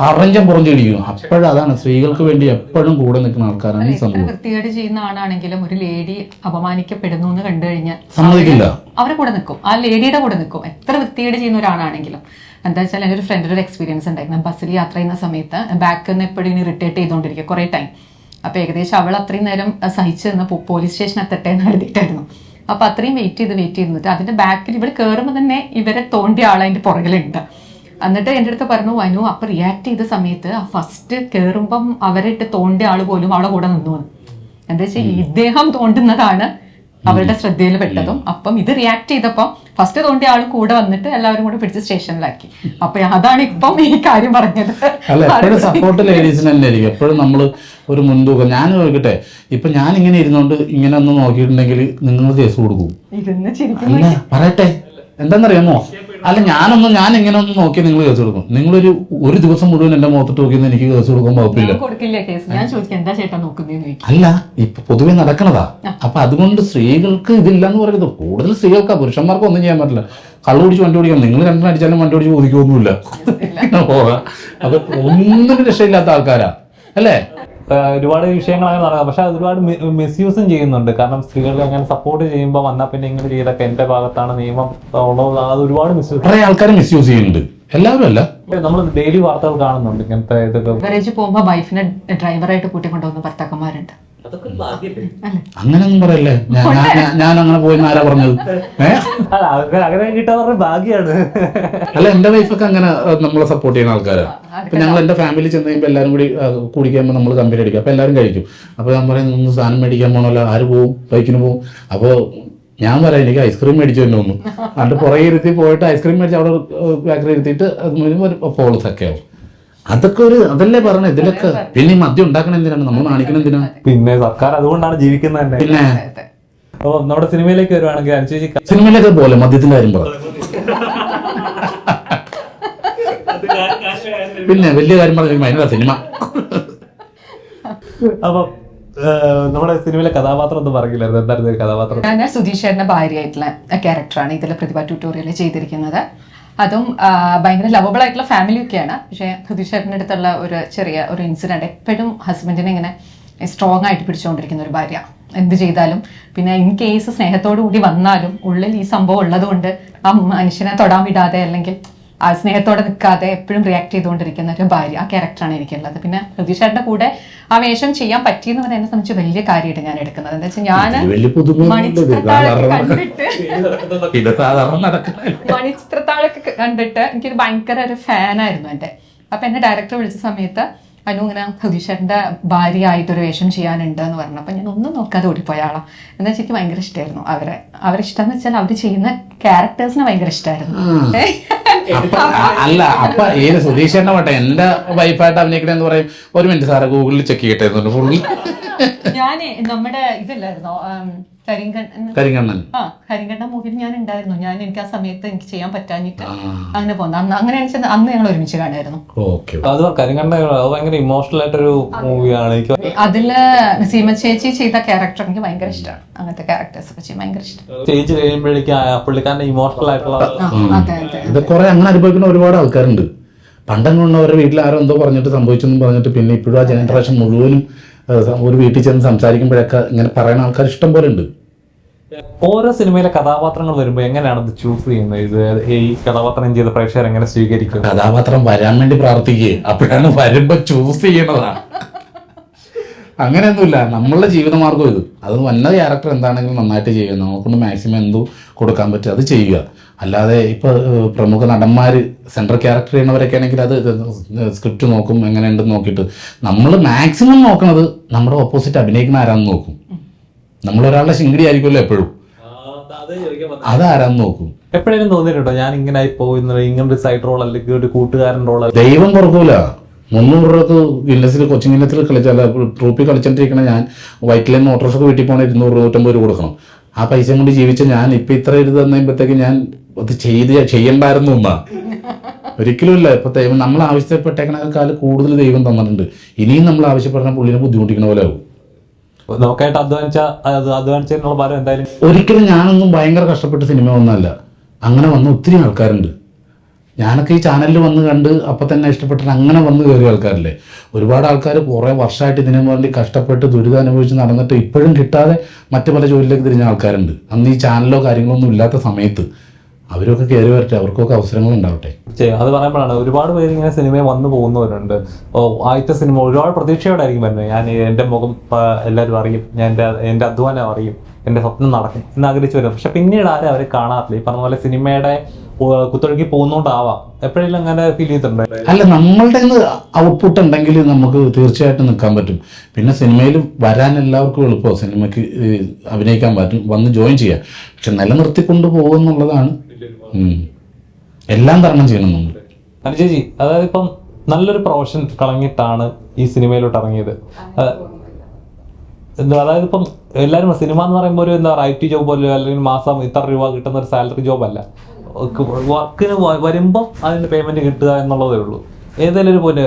അറഞ്ചം പുറഞ്ചിടിക്കും. അപ്പോഴതാണ് സ്ത്രീകൾക്ക് വേണ്ടി എപ്പോഴും കൂടെ നിൽക്കുന്ന ആൾക്കാരാണ് ഈ സംഭവം. വൃത്തികേട് ചെയ്യുന്ന ആണാണെങ്കിലും ഒരു ലേഡി അപമാനിക്കപ്പെടുന്നു എന്ന് കണ്ടു കഴിഞ്ഞാൽ സമ്മതിക്കില്ല, അവരെ കൂടെ നിൽക്കും, ആ ലേഡിയുടെ കൂടെ നിൽക്കും. എത്ര വൃത്തികേട് ചെയ്യുന്ന ഒരാളാണെങ്കിലും. എന്താ വെച്ചാൽ എൻ്റെ ഒരു ഫ്രണ്ടിൻ്റെ ഒരു എക്സ്പീരിയൻസ് ഉണ്ടായിരുന്നു. ബസ്സിൽ യാത്ര ചെയ്യുന്ന സമയത്ത് ബാക്കിൽ നിന്ന് എപ്പോഴും ഇനി ഇറിറ്റേറ്റ് ചെയ്തുകൊണ്ടിരിക്കുക കുറേ ടൈം. അപ്പോൾ ഏകദേശം അവൾ അത്രയും നേരം സഹിച്ചു നിന്ന് പോലീസ് സ്റ്റേഷൻ എത്തട്ടെ എന്ന് എഴുതിയിട്ടായിരുന്നു. അപ്പോൾ അത്രയും വെയിറ്റ് ചെയ്തിട്ട് അതിൻ്റെ ബാക്കിൽ ഇവൾ കയറുമ്പോൾ തന്നെ ഇവരെ തോണ്ടിയ ആൾ അതിൻ്റെ പുറകിലുണ്ട്. എന്നിട്ട് എൻ്റെ അടുത്ത് പറഞ്ഞു, വനു അപ്പോൾ റിയാക്ട് ചെയ്ത സമയത്ത് ആ ഫസ്റ്റ് കയറുമ്പം അവരെ ഇട്ട് തോണ്ടിയ ആൾ പോലും അവളെ കൂടെ നിന്നു. എന്താ വെച്ചാൽ ഇദ്ദേഹം തോണ്ടുന്നതാണ് അവരുടെ ശ്രദ്ധയിൽ പെട്ടതും. അപ്പം ഇത് റിയാക്ട് ചെയ്തപ്പം ഫസ്റ്റ് തോണ്ടിയ ആൾ കൂടെ വന്നിട്ട് എല്ലാവരും കൂടെ പിടിച്ച് സ്റ്റേഷനിലാക്കി. അപ്പൊ അതാണ് ഇപ്പം ഈ കാര്യം പറഞ്ഞത്. അല്ല, എപ്പോഴും സപ്പോർട്ട് ലേഡീസിന് തന്നെ ആയിരിക്കും. എപ്പോഴും നമ്മൾ ഒരു മുൻതൂക്കം. ഞാൻ നോക്കട്ടെ, ഇപ്പൊ ഞാൻ ഇങ്ങനെ ഇരുന്നോണ്ട് ഇങ്ങനെ ഒന്ന് നോക്കിയിട്ടുണ്ടെങ്കിൽ നിങ്ങൾ കേസ് കൊടുക്കും. അല്ല പറയട്ടെ, എന്താണെന്നറിയാമോ? അല്ല ഞാൻ ഇങ്ങനെ ഒന്ന് നോക്കി നിങ്ങൾ കേസ് കൊടുക്കും. നിങ്ങളൊരു ദിവസം മുഴുവൻ എന്റെ മുഖത്തിട്ട് നോക്കിയെന്ന് എനിക്ക് കേസ് കൊടുക്കാൻ വകുപ്പില്ല. അല്ല, ഇപ്പൊ പൊതുവെ നടക്കണതാ. അപ്പൊ അതുകൊണ്ട് സ്ത്രീകൾക്ക് ഇതില്ലെന്ന് പറയുന്നത്. കൂടുതൽ സ്ത്രീകൾക്കാ, പുരുഷന്മാർക്ക് ഒന്നും ചെയ്യാൻ പറ്റില്ല. കള്ളു പിടിച്ച് വണ്ടി ഓടിക്കാം. നിങ്ങൾ രണ്ടെണ്ണം അടിച്ചാലും വണ്ടി ഓടിച്ച് ചോദിക്കൊന്നുമില്ല. പോകാം. അപ്പൊ ഒന്നിനും രക്ഷയില്ലാത്ത ആൾക്കാരാ അല്ലേ? ഒരുപാട് വിഷയങ്ങൾ അങ്ങനെ നടക്കാം. പക്ഷെ ഒരുപാട് മിസ്യൂസും ചെയ്യുന്നുണ്ട്. കാരണം സ്ത്രീകൾക്ക് അങ്ങനെ സപ്പോർട്ട് ചെയ്യുമ്പോൾ വന്നാൽ പിന്നെ ഇങ്ങനെ ചെയ്തൊക്കെ എന്റെ ഭാഗത്താണ് നിയമം ഉള്ളത്. അത് ഒരുപാട് മിസ്യൂസ്, കുറെ ആൾക്കാർ മിസ്യൂസ് ചെയ്യുന്നുണ്ട്. എല്ലാവരും അല്ല, നമ്മൾ ഡെയിലി വാർത്തകൾ കാണുന്നുണ്ട് ഇങ്ങനത്തെ ഇതൊക്കെ. ബിവറേജ് പോകുമ്പോൾ വൈഫിനെ ഡ്രൈവറായിട്ട് കൂട്ടിക്കൊണ്ടുവന്ന ഭർത്താക്കന്മാരുണ്ട്. അങ്ങനെയൊന്നും പറയല്ലേ. ഞാൻ അങ്ങനെ പോയി ആരാ പറഞ്ഞത്? അങ്ങനെ കിട്ടാന്ന് ഭാഗ്യാണ്. അല്ല, എന്റെ വൈഫൊക്കെ അങ്ങനെ നമ്മളെ സപ്പോർട്ട് ചെയ്യുന്ന ആൾക്കാരാണ്. ഇപ്പൊ ഞങ്ങൾ എന്റെ ഫാമിലി ചെന്ന് കഴിയുമ്പോൾ എല്ലാവരും കൂടി കുടിക്കുമ്പോൾ നമ്മൾ കമ്പനി അടിക്കും. അപ്പൊ എല്ലാവരും കഴിക്കും. അപ്പൊ ഞാൻ പറയും ഒന്ന് സാധനം മേടിക്കാൻ പോകണമല്ലോ, ആര് പോവും? ബൈക്കിന് പോവും. അപ്പോൾ ഞാൻ പറയാം എനിക്ക് ഐസ്ക്രീം മേടിച്ചു തന്നെ ഒന്നും. അത് പുറകെ ഇരുത്തി പോയിട്ട് ഐസ്ക്രീം മേടിച്ച് അവിടെ ബേക്കറി ഇരുത്തിയിട്ട് പോളസൊക്കെ ആവും. അതൊക്കെ അതല്ലേ പറഞ്ഞത്. ഇതിലൊക്കെ പിന്നെ ഈ മദ്യം ഉണ്ടാക്കണം എന്തിനാണ്? നമ്മൾ കാണിക്കണം എന്തിനാണ്? പിന്നെ സർക്കാർ അതുകൊണ്ടാണ് ജീവിക്കുന്നത് തന്നെ. പിന്നെ അപ്പൊ നമ്മുടെ സിനിമയിലേക്ക് വരുവാണെങ്കിൽ അനുചേച്ചി സിനിമയിലൊക്കെ പോലെ മദ്യത്തിന്റെ കാര്യം പറ. പിന്നെ വലിയ കാര്യം പറഞ്ഞു അതിനതാ സിനിമ. അപ്പൊ നമ്മുടെ സിനിമയിലെ കഥാപാത്രം ഒന്നും പറഞ്ഞില്ലായിരുന്നു. എന്തായിരുന്നു കഥാപാത്രം? ഞാൻ സുധീഷ് ചേട്ടന്റെ ഭാര്യയായിട്ടുള്ള ക്യാരക്ടറാണ് ഇതിൽ പ്രതിഭ ട്യൂട്ടോറിയൽ ചെയ്തിരിക്കുന്നത്. അതും ഭയങ്കര ലവബിൾ ആയിട്ടുള്ള ഫാമിലി ഒക്കെയാണ്. പക്ഷേ സുധീഷ് ചേട്ടൻ്റെ അടുത്തുള്ള ഒരു ഇൻസിഡന്റ്, എപ്പോഴും ഹസ്ബൻഡിനെ ഇങ്ങനെ സ്ട്രോങ് ആയിട്ട് പിടിച്ചുകൊണ്ടിരിക്കുന്ന ഒരു ഭാര്യ. എന്ത് ചെയ്താലും പിന്നെ ഇൻ കേസ് സ്നേഹത്തോടു കൂടി വന്നാലും ഉള്ളിൽ ഈ സംഭവം ഉള്ളത് കൊണ്ട് ആ മനുഷ്യനെ തൊടാൻ വിടാതെ അല്ലെങ്കിൽ ആ സ്നേഹത്തോടെ നിൽക്കാതെ എപ്പോഴും റിയാക്ട് ചെയ്തുകൊണ്ടിരിക്കുന്ന ഒരു ഭാര്യ. ആ ക്യാരക്ടറാണ് എനിക്കുള്ളത്. പിന്നെ സുധീഷ് ചേട്ടൻ്റെ കൂടെ ആ വേഷം ചെയ്യാൻ പറ്റിയെന്ന് പറഞ്ഞാൽ എന്നെ സംബന്ധിച്ച് വലിയ കാര്യമായിട്ട് ഞാൻ എടുക്കുന്നത്. എന്താ വെച്ചാൽ ഞാൻ മണിച്ചിത്രത്താഴൊക്കെ കണ്ടിട്ട് എനിക്കൊരു ഭയങ്കര ഒരു ഫാനായിരുന്നു എൻ്റെ. അപ്പൊ എന്നെ ഡയറക്ടർ വിളിച്ച സമയത്ത് അനു ഇങ്ങനെ സുധീഷ് ചേട്ടൻ്റെ ഭാര്യയായിട്ടൊരു വേഷം ചെയ്യാനുണ്ട് എന്ന് പറഞ്ഞു. അപ്പൊ ഞാൻ ഒന്നും നോക്കാതെ ഓടിപ്പോയ ആളാ. എന്താ വെച്ചാൽ എനിക്ക് ഭയങ്കര ഇഷ്ടമായിരുന്നു അവരെ ഇഷ്ടം എന്ന് വെച്ചാൽ അവർ ചെയ്യുന്ന ക്യാരക്ടേഴ്സിനെ ഭയങ്കര ഇഷ്ടമായിരുന്നു. അല്ല, അപ്പൊ ഏത് സുധീഷേട്ട വട്ടെ എന്റെ വൈഫായിട്ട് അഭിനയിക്കണെന്ന് പറയും. ഒരു മിനിറ്റ് സാറെ ഗൂഗിളിൽ ചെക്ക് ചെയ്യട്ടെ. ഞാന് നമ്മുടെ ഇതില്ലായിരുന്നോ കരിങ്കണ്ണൻ കരിങ്കണ്ണ മൂവിയിൽ ഞാൻ ഉണ്ടായിരുന്നു. എനിക്ക് ആ സമയത്ത് എനിക്ക് ചെയ്യാൻ പറ്റാഞ്ഞിട്ട് അങ്ങനെ പോകുന്നത്. അങ്ങനെയാണ് അന്ന് ഞങ്ങൾ ഒരുമിച്ച് കാണുമായിരുന്നു. അത് കരിങ്കണ്ണ ഭയങ്കര ഇമോഷണൽ ആയിട്ടൊരു മൂവിയാണ്. അതില് സീമ ചേച്ചി ചെയ്ത ക്യാരക്ടർ എനിക്ക് ഭയങ്കര ഇഷ്ടമാണ്. അങ്ങനത്തെ ക്യാരക്ടേഴ്സ് ഒക്കെ ചെയ്യാൻ ഭയങ്കര ഇഷ്ടം. ചേച്ചി കഴിയുമ്പോഴേക്കും പുള്ളിക്കാരന്റെ ഇമോഷണൽ ആയിട്ടുള്ള ഇത് കുറെ അങ്ങനെ അനുഭവിക്കുന്ന ഒരുപാട് ആൾക്കാരുണ്ട്. പണ്ടെന്നുള്ളവരുടെ വീട്ടിൽ ആരോ എന്തോ പറഞ്ഞിട്ട് സംഭവിച്ചെന്നും പറഞ്ഞിട്ട് പിന്നെ ഇപ്പോഴും ആ ജനറേഷൻ മുഴുവനും ഒരു വീട്ടിൽ ചെന്ന് സംസാരിക്കുമ്പോഴൊക്കെ ഇങ്ങനെ പറയുന്ന ആൾക്കാർ ഇഷ്ടം പോലെ ഉണ്ട്. ഓരോ സിനിമയിലെ കഥാപാത്രങ്ങൾ വരുമ്പോൾ എങ്ങനെയാണ് ഇത് ചൂസ് ചെയ്യുന്നത്? ഇത് ഈ കഥാപാത്രം ചെയ്ത പ്രേക്ഷകർ എങ്ങനെ സ്വീകരിക്കും? കഥാപാത്രം വരാൻ വേണ്ടി പ്രാർത്ഥിക്കുക, അപ്പോഴാണ് വരുമ്പോ ചൂസ് ചെയ്യണതാണ്. അങ്ങനെയൊന്നുമില്ല, നമ്മളുടെ ജീവിതമാർഗ്ഗം ഇത്. അത് വന്ന ക്യാരക്ടർ എന്താണെങ്കിലും നന്നായിട്ട് ചെയ്യുക, നമുക്കൊണ്ട് മാക്സിമം എന്തു കൊടുക്കാൻ പറ്റും അത് ചെയ്യുക. അല്ലാതെ ഇപ്പോൾ പ്രമുഖ നടന്മാർ സെൻട്രൽ ക്യാരക്ടർ ചെയ്യുന്നവരൊക്കെ ആണെങ്കിൽ അത് സ്ക്രിപ്റ്റ് നോക്കും, എങ്ങനെയുണ്ടെന്ന് നോക്കിയിട്ട് നമ്മൾ മാക്സിമം നോക്കണത് നമ്മുടെ ഓപ്പോസിറ്റ് അഭിനയിക്കുന്ന ആരാന്ന് നോക്കും. നമ്മളൊരാളുടെ ശിങ്കിടി ആയിരിക്കുമല്ലോ എപ്പോഴും, അതാരാന്ന് നോക്കും. എപ്പോഴേലും തോന്നിയിട്ടുണ്ടോ ഞാൻ ഇങ്ങനെ ആയി പോകുന്നത്, ഇങ്ങനൊരു സൈഡ് റോൾ അല്ലെങ്കിൽ ഒരു കൂട്ടുകാരൻ റോൾ? ദൈവം കുറക്കൂല. 300 രൂപക്ക് ഗിന്നസിൽ കൊച്ചിൻ ഗിന്നസിൽ കളിച്ചാൽ ട്രോഫി കളിച്ചോണ്ടിരിക്കണ ഞാൻ വൈറ്റിൽ നിന്ന് ഓട്ടോറിക്ഷക്ക് വീട്ടിൽ പോകണ 200-250 രൂപ കൊടുക്കണം. ആ പൈസ കൊണ്ട് ജീവിച്ച ഞാൻ ഇപ്പം ഇത്ര ഇത് തന്നപ്പോഴത്തേക്ക് ഞാൻ അത് ചെയ്യണ്ടായിരുന്നു എന്നാ. ഒരിക്കലും ഇല്ല. ഇപ്പൊ ദൈവം നമ്മൾ ആവശ്യപ്പെട്ടേക്കണേക്കാൾ കൂടുതൽ ദൈവം തന്നിട്ടുണ്ട്. ഇനിയും നമ്മൾ ആവശ്യപ്പെടുന്ന പുള്ളിനെ ബുദ്ധിമുട്ടിക്കുന്ന പോലെ ആവും. നമുക്കായിട്ട് അധ്വാനിച്ചതിനുള്ള ഭാരം എന്തായാലും. ഒരിക്കലും ഞാനൊന്നും ഭയങ്കര കഷ്ടപ്പെട്ട് സിനിമ ഒന്നല്ല. അങ്ങനെ വന്ന ഒത്തിരി ആൾക്കാരുണ്ട്. ഞാനൊക്കെ ഈ ചാനലിൽ വന്ന് കണ്ട് അപ്പം തന്നെ ഇഷ്ടപ്പെട്ടിട്ട് അങ്ങനെ വന്ന് കയറിയ ആൾക്കാരില്ലേ. ഒരുപാട് ആൾക്കാർ കുറേ വർഷമായിട്ട് ഇതിനു വേണ്ടി കഷ്ടപ്പെട്ട് ദുരിതം അനുഭവിച്ച് നടന്നിട്ട് ഇപ്പോഴും കിട്ടാതെ മറ്റു പല ജോലിയിലേക്ക് തിരിഞ്ഞ ആൾക്കാരുണ്ട്. അന്ന് ഈ ചാനലോ കാര്യങ്ങളൊന്നും ഇല്ലാത്ത സമയത്ത് അവരൊക്കെ കയറി വരട്ടെ, അവർക്കൊക്കെ അവസരങ്ങൾ ഉണ്ടാവട്ടെ. അത് പറയുമ്പോഴാണ് ഒരുപാട് പേര് ഇങ്ങനെ സിനിമയിൽ വന്നു പോകുന്നവരുണ്ട്. ആദ്യത്തെ സിനിമ ഒരുപാട് പ്രതീക്ഷയോടായിരിക്കും വരുന്നത്. ഞാൻ എൻ്റെ മുഖം എല്ലാവരും അറിയും, ഞാൻ എൻ്റെ അധ്വാനം അറിയും, എൻ്റെ സ്വപ്നം നടക്കും എന്നാഗ്രഹിച്ചു വരും. പക്ഷെ പിന്നീട് ആരും അവരെ കാണാറില്ല. ഈ പറഞ്ഞ പോലെ സിനിമയുടെ കുത്തൊഴുക്കി പോകുന്നോണ്ടാവാം എപ്പോഴെങ്കിലും അങ്ങനെ ഫീൽ ചെയ്തിട്ടുണ്ട്? അല്ല, നമ്മളുടെ ഔട്ട്പുട്ട് ഉണ്ടെങ്കിൽ നമുക്ക് തീർച്ചയായിട്ടും നിൽക്കാൻ പറ്റും. പിന്നെ സിനിമയിൽ വരാൻ എല്ലാവർക്കും എളുപ്പമാണ്, സിനിമയ്ക്ക് അഭിനയിക്കാൻ പറ്റും, വന്ന് ജോയിൻ ചെയ്യാം. പക്ഷെ നിലനിർത്തിക്കൊണ്ട് പോകുന്നുള്ളതാണ് എല്ലാം തരണം ചെയ്യണം നമ്മൾ. അനുചേച്ചി, അതായത് ഇപ്പം നല്ലൊരു പ്രൊഫഷൻ കളഞ്ഞിട്ടാണ് ഈ സിനിമയിലോട്ട് ഇറങ്ങിയത്. അതായത് ഇപ്പം എല്ലാവരും സിനിമ എന്ന് പറയുമ്പോൾ ഒരു എന്താ പറയുക, IT ജോബ് അല്ല, അല്ലെങ്കിൽ മാസം ഇത്ര രൂപ കിട്ടുന്ന ഒരു സാലറി ജോബ് അല്ല. വർക്കിന് വരുമ്പം അതിൻ്റെ പേയ്മെന്റ് കിട്ടുക എന്നുള്ളതേ ഉള്ളൂ. ഏതെങ്കിലും ഒരു പോലെ